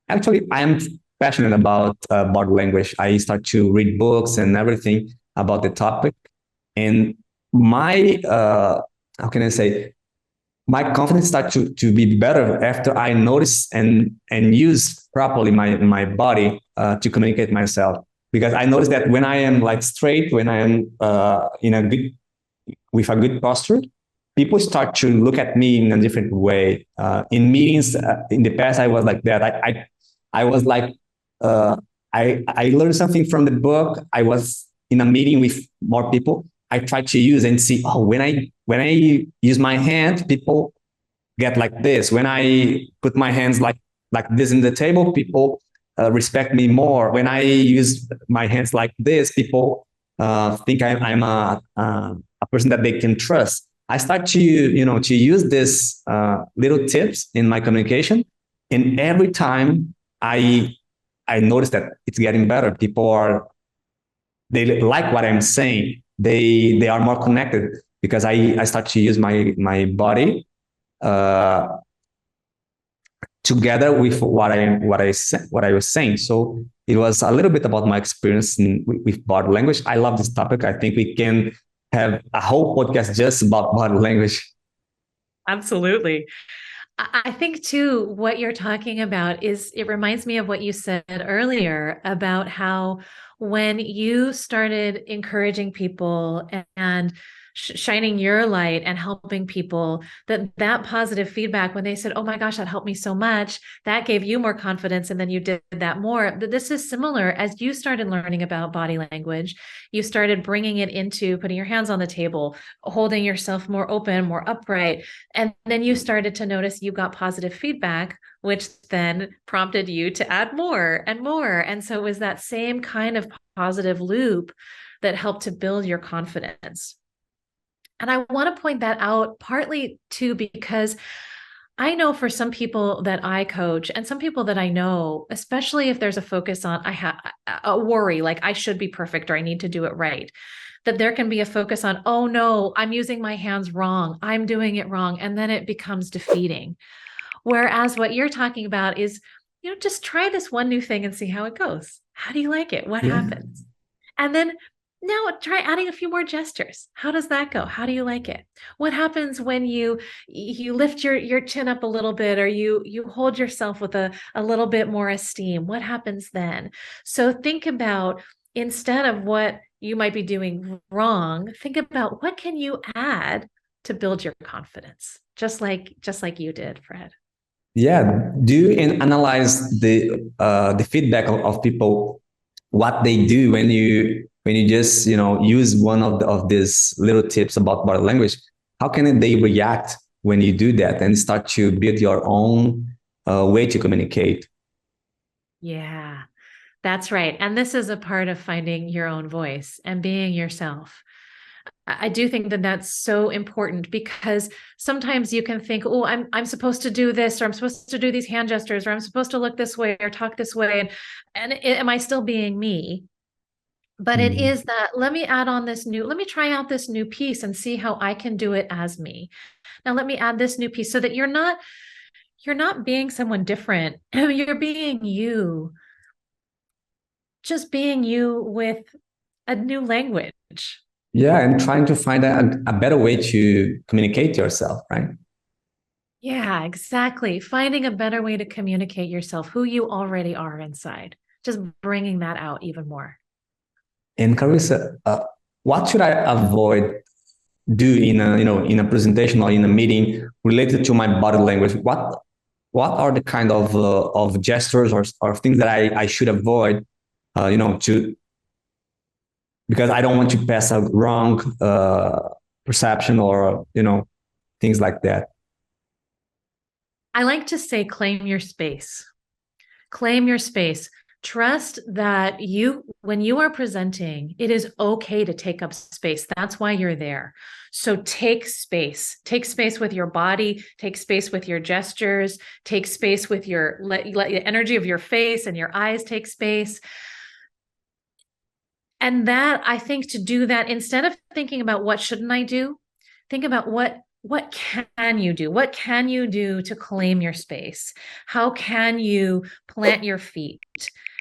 S2: actually I am passionate about body language. I start to read books and everything about the topic. And my, how can I say, my confidence started to be better after I notice and use properly my body to communicate myself. Because I noticed that when I am like straight, when I am with a good posture, people start to look at me in a different way. In meetings, in the past, I was like that. I was like, uh, I learned something from the book. I was in a meeting with more people. I tried to use and see, oh, when I use my hand, people get like this. When I put my hands like this in the table, people respect me more. When I use my hands like this, people think I'm a person that they can trust. I start to use this little tips in my communication, and every time I notice that it's getting better. They like what I'm saying. They are more connected because I start to use my body uh, together with what I was saying. So it was a little bit about my experience with body language. I love this topic. I think we can have a whole podcast just about body language.
S3: Absolutely. I think too, what you're talking about is it reminds me of what you said earlier about how when you started encouraging people and shining your light and helping people, that positive feedback when they said, oh my gosh, that helped me so much, that gave you more confidence, and then you did that more. This is similar. As you started learning about body language, you started bringing it into putting your hands on the table, holding yourself more open, more upright, and then you started to notice you got positive feedback, which then prompted you to add more and more. And so it was that same kind of positive loop that helped to build your confidence. And I want to point that out partly too, because I know for some people that I coach and some people that I know, especially if there's a focus on, I have a worry, like I should be perfect or I need to do it right, that there can be a focus on, oh no, I'm using my hands wrong. I'm doing it wrong. And then it becomes defeating. Whereas what you're talking about is, just try this one new thing and see how it goes. How do you like it? What
S2: Yeah.
S3: happens? And then now try adding a few more gestures. How does that go? How do you like it? What happens when you lift your chin up a little bit, or you hold yourself with a little bit more esteem? What happens then? So think about, instead of what you might be doing wrong, think about what can you add to build your confidence, just like you did, Fred.
S2: Yeah. Do you analyze the feedback of people, what they do when you just use one of these little tips about body language? How can they react when you do that and start to build your own way to communicate?
S3: Yeah, that's right. And this is a part of finding your own voice and being yourself. I do think that that's so important, because sometimes you can think, oh, I'm supposed to do this, or I'm supposed to do these hand gestures, or I'm supposed to look this way or talk this way. And am I still being me? But it
S2: Mm.
S3: is that, let me try out this new piece and see how I can do it as me. Now let me add this new piece, so that you're not being someone different. You're being you, just being you with a new language.
S2: Yeah, and trying to find a better way to communicate yourself, right?
S3: Yeah, exactly. Finding a better way to communicate yourself, who you already are inside, just bringing that out even more.
S2: And Carissa, what should I avoid do in a presentation or in a meeting related to my body language? What are the kind of gestures or things that I should avoid? To because I don't want to pass a wrong perception or things like that.
S3: I like to say, claim your space. Claim your space. Trust that when you are presenting, it is okay to take up space. That's why you're there. So take space. Take space with your body, take space with your gestures, take space with let the energy of your face and your eyes take space. And that, I think, to do that, instead of thinking about what shouldn't I do, think about what can you do? What can you do to claim your space? How can you plant your feet?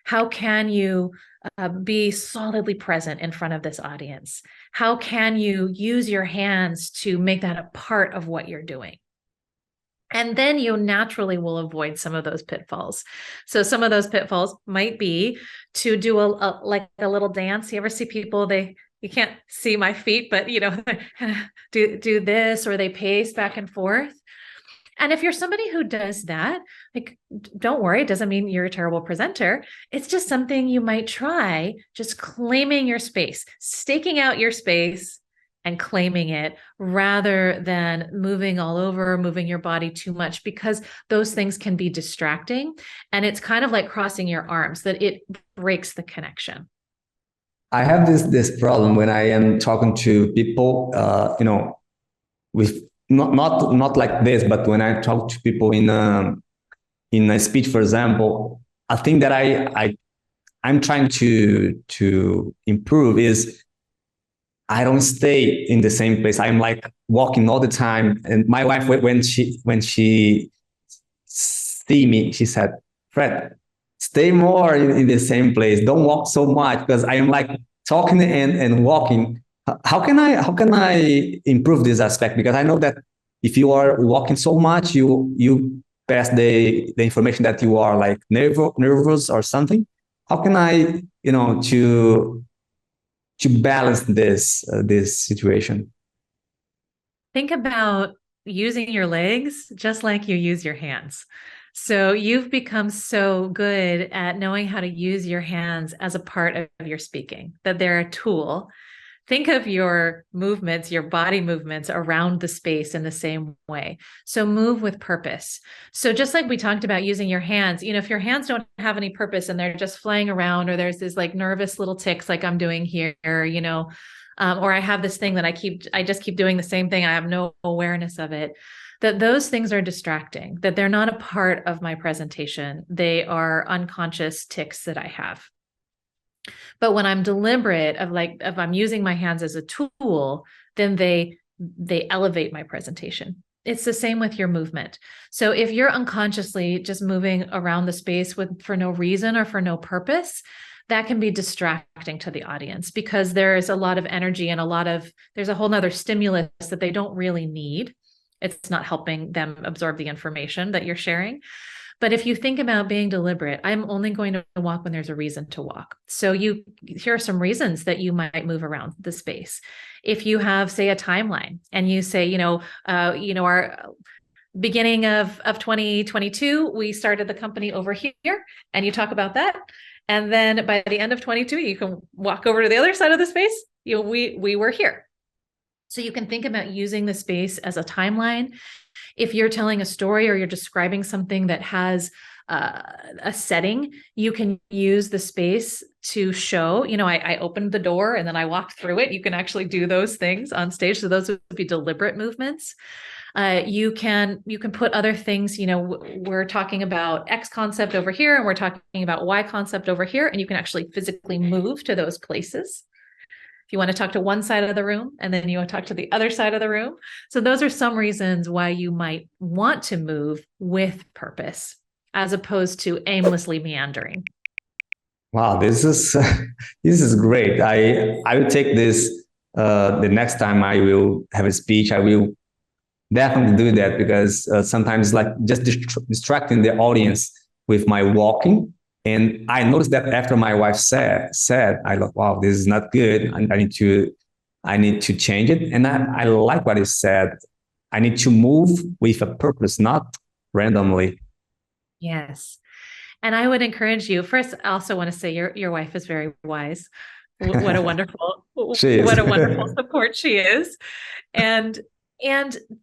S3: How can you be solidly present in front of this audience? How can you use your hands to make that a part of what you're doing? And then you naturally will avoid some of those pitfalls. So some of those pitfalls might be to do like a little dance. You ever see people, you can't see my feet, but do this, or they pace back and forth. And if you're somebody who does that, like, don't worry, it doesn't mean you're a terrible presenter. It's just something you might try, just claiming your space, staking out your space and claiming it, rather than moving all over, moving your body too much, because those things can be distracting. And it's kind of like crossing your arms, that it breaks the connection.
S2: I have this problem when I am talking to people, with not like this, but when I talk to people in a speech, for example, a thing that I'm trying to improve is I don't stay in the same place. I'm like walking all the time. And my wife, when she see me, she said, "Fred, stay more in the same place. Don't walk so much," because I am like talking and walking. How can I improve this aspect? Because I know that if you are walking so much, you pass the information that you are like nervous or something. How can I, to balance this situation?
S3: Think about using your legs just like you use your hands. So you've become so good at knowing how to use your hands as a part of your speaking, that they're a tool. Think of your movements, your body movements around the space in the same way. So move with purpose. So just like we talked about using your hands, if your hands don't have any purpose and they're just flying around, or there's this like nervous little ticks like I'm doing here, or I have this thing that I just keep doing the same thing. I have no awareness of it. That those things are distracting, that they're not a part of my presentation. They are unconscious ticks that I have. But when I'm deliberate if I'm using my hands as a tool, then they elevate my presentation. It's the same with your movement. So if you're unconsciously just moving around the space for no reason or for no purpose, that can be distracting to the audience, because there's a lot of energy and there's a whole nother stimulus that they don't really need. It's not helping them absorb the information that you're sharing. But if you think about being deliberate, I'm only going to walk when there's a reason to walk. So here are some reasons that you might move around the space. If you have, say, a timeline and you say, our beginning of 2022, we started the company over here, and you talk about that. And then by the end of 22, you can walk over to the other side of the space. We were here. So you can think about using the space as a timeline. If you're telling a story or you're describing something that has a setting, you can use the space to show, I opened the door and then I walked through it. You can actually do those things on stage. So those would be deliberate movements. You can put other things, we're talking about X concept over here and we're talking about Y concept over here, and you can actually physically move to those places. If you want to talk to one side of the room and then you want to talk to the other side of the room. So those are some reasons why you might want to move with purpose as opposed to aimlessly meandering.
S2: Wow, this is great. I will take this the next time I will have a speech. I will definitely do that, because sometimes like just distracting the audience with my walking. And I noticed that after my wife said, I thought, wow, this is not good. I need to change it. And I like what he said. I need to move with a purpose, not randomly.
S3: Yes. And I would encourage you, first, I also want to say your wife is very wise. What a wonderful, what a wonderful support she is. And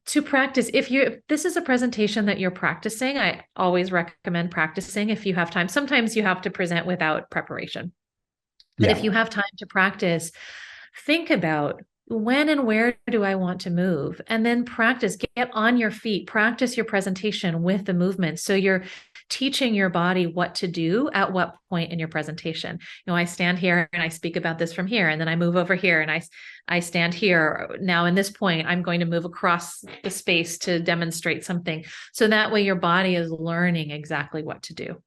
S3: to practice, if this is a presentation that you're practicing, I always recommend practicing if you have time. Sometimes you have to present without preparation. But if you have time to practice, think about when and where do I want to move? And then practice, get on your feet, practice your presentation with the movement. So you're teaching your body what to do at what point in your presentation. I stand here and I speak about this from here, and then I move over here and I stand here. Now in this point, I'm going to move across the space to demonstrate something. So that way your body is learning exactly what to do.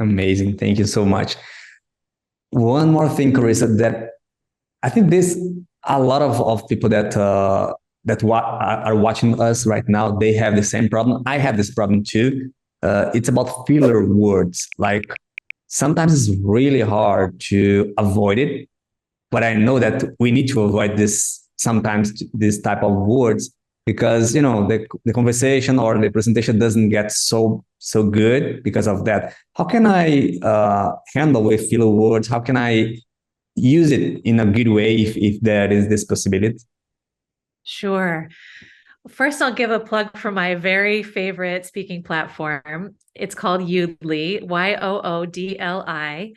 S2: Amazing. Thank you so much. One more thing, Carissa, that I think this a lot of people that are watching us right now, they have the same problem. I have this problem too. It's about filler words. Like sometimes it's really hard to avoid it, but I know that we need to avoid this sometimes this type of words because the conversation or the presentation doesn't get so good because of that. How can I handle with filler words? How can I use it in a good way if there is this possibility?
S3: Sure. First, I'll give a plug for my very favorite speaking platform. It's called Yoodli, Yoodli.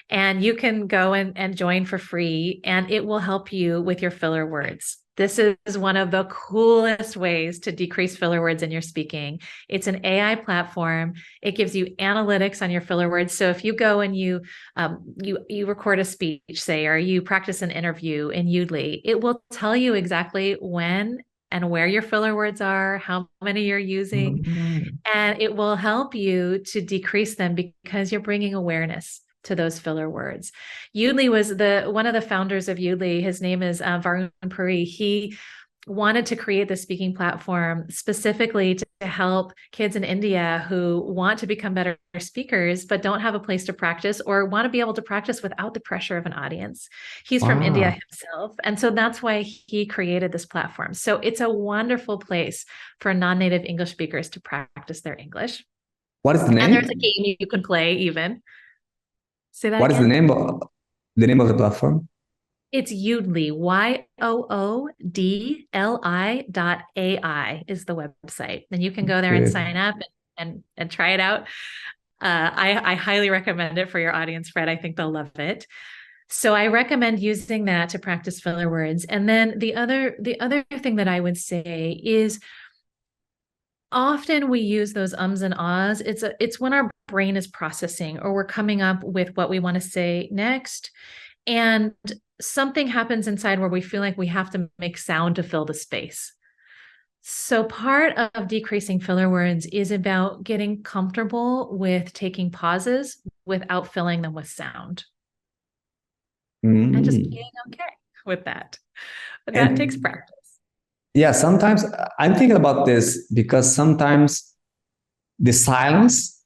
S3: And you can go and join for free, and it will help you with your filler words. This is one of the coolest ways to decrease filler words in your speaking. It's an AI platform. It gives you analytics on your filler words. So if you go and you record a speech, say, or you practice an interview in Yoodli, it will tell you exactly when and where your filler words are, how many you're using, and it will help you to decrease them because you're bringing awareness to those filler words. Yoodli was one of the founders of Yoodli. His name is Varun Puri. He wanted to create the speaking platform specifically to help kids in India who want to become better speakers, but don't have a place to practice or want to be able to practice without the pressure of an audience. He's from India himself. And so that's why he created this platform. So it's a wonderful place for non-native English speakers to practice their English.
S2: What is the name?
S3: And there's a game you can play even. Say that
S2: What
S3: again?
S2: is the name of the platform?
S3: It's Yoodli, YOODLI.ai is the website. And you can go there and sign up and try it out. I highly recommend it for your audience, Fred. I think they'll love it. So I recommend using that to practice filler words. And then the other thing that I would say is often we use those ums and ahs. It's when our brain is processing or we're coming up with what we want to say next. And something happens inside where we feel like we have to make sound to fill the space. So part of decreasing filler words is about getting comfortable with taking pauses without filling them with sound. And just being okay with that. But that takes practice.
S2: Yeah, sometimes I'm thinking about this because sometimes the silence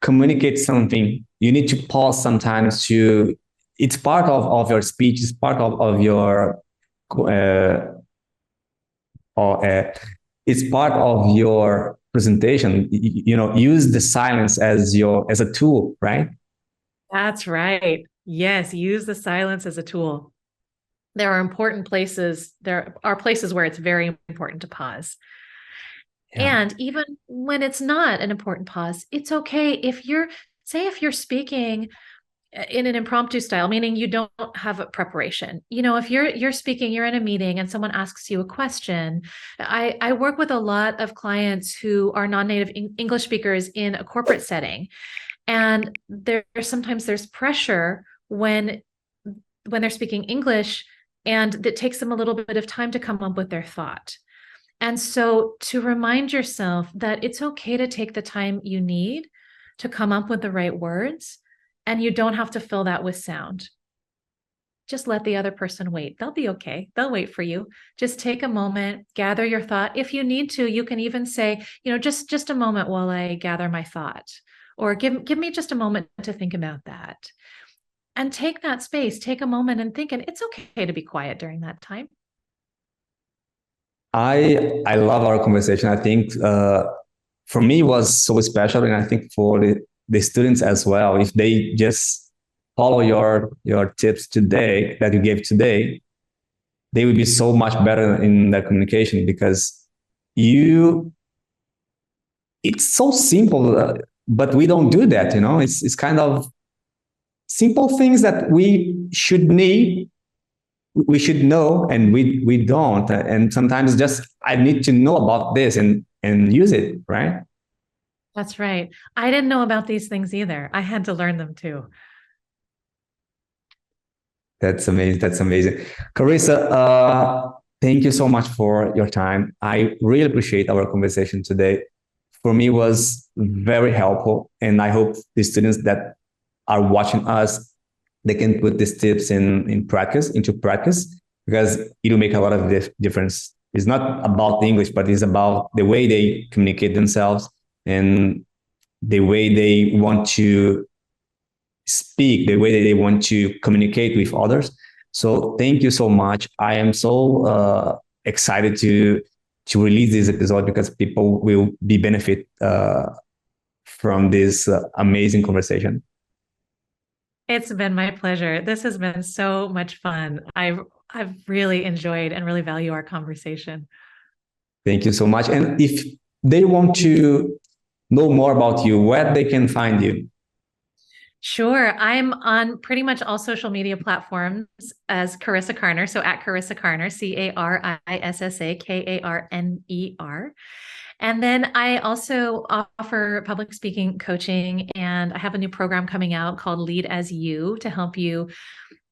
S2: communicates something. You need to pause sometimes it's part of your speech, it's part of your it's part of your presentation. Use the silence as a tool, right?
S3: That's right. Yes, use the silence as a tool. There are places where it's very important to pause. Yeah. And even when it's not an important pause, it's okay if you're speaking in an impromptu style, meaning you don't have a preparation. If you're speaking, you're in a meeting and someone asks you a question. I work with a lot of clients who are non-native English speakers in a corporate setting. And sometimes there's pressure when they're speaking English, and it takes them a little bit of time to come up with their thought. And so to remind yourself that it's okay to take the time you need to come up with the right words, and you don't have to fill that with sound. Just let the other person wait. They'll be okay. They'll wait for you. Just take a moment, gather your thought. If you need to, you can even say, just a moment while I gather my thought, or give me just a moment to think about that. And take that space, take a moment and think, and it's okay to be quiet during that time.
S2: I love our conversation. I think for me it was so special, and I think for the students as well, if they just follow your tips today that you gave today, they will be so much better in their communication because it's so simple, but we don't do that. It's kind of simple things that we should know, and we don't. And sometimes just I need to know about this and use it, right?
S3: That's right. I didn't know about these things either. I had to learn them too.
S2: That's amazing. That's amazing. Carissa, thank you so much for your time. I really appreciate our conversation today. for me was very helpful. And I hope the students that are watching us, they can put these tips into practice, because it will make a lot of difference. It's not about the English, but it's about the way they communicate themselves and the way they want to speak, the way that they want to communicate with others. So thank you so much. I am so excited to release this episode, because people will be benefit from this amazing conversation.
S3: It's been my pleasure. This has been so much fun. I've really enjoyed and really value our conversation.
S2: Thank you so much. And if they want to know more about you, where they can find you?
S3: Sure. I'm on pretty much all social media platforms as Carissa Karner. So at Carissa Karner, CarissAKarner. And then I also offer public speaking coaching, and I have a new program coming out called Lead as You to help you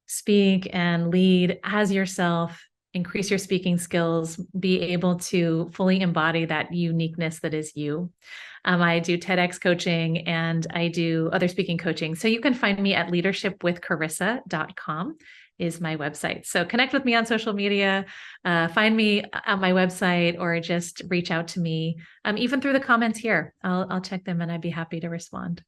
S3: speak and lead as yourself, increase your speaking skills, be able to fully embody that uniqueness that is you. I do TEDx coaching and I do other speaking coaching. So you can find me at leadershipwithcarissa.com is my website. So connect with me on social media, find me on my website, or just reach out to me, even through the comments here. I'll check them and I'd be happy to respond.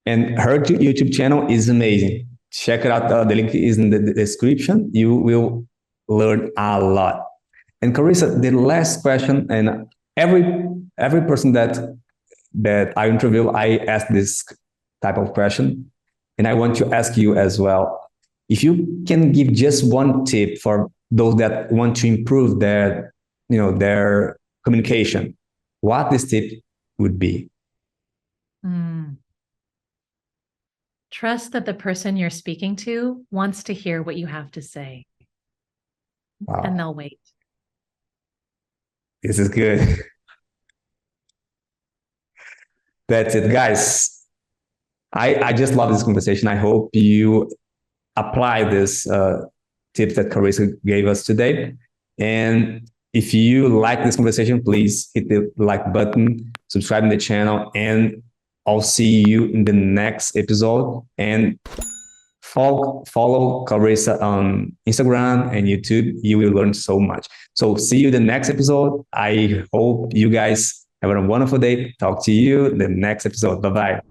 S2: And her YouTube channel is amazing. Check it out. The link is in the description. You will learn a lot. And Carissa, the last question, and every person that I interview, I ask this type of question, and I want to ask you as well. If you can give just one tip for those that want to improve their communication, what this tip would be?
S3: Trust that the person you're speaking to wants to hear what you have to say.
S2: Wow.
S3: And they'll wait.
S2: This is good. That's it, guys. I just love this conversation. I hope you apply this tips that Carissa gave us today. And if you like this conversation, please hit the like button, subscribe to the channel, and I'll see you in the next episode. And follow Carissa on Instagram and YouTube. You will learn so much. So see you in the next episode. I hope you guys have a wonderful day. Talk to you in the next episode. Bye-bye.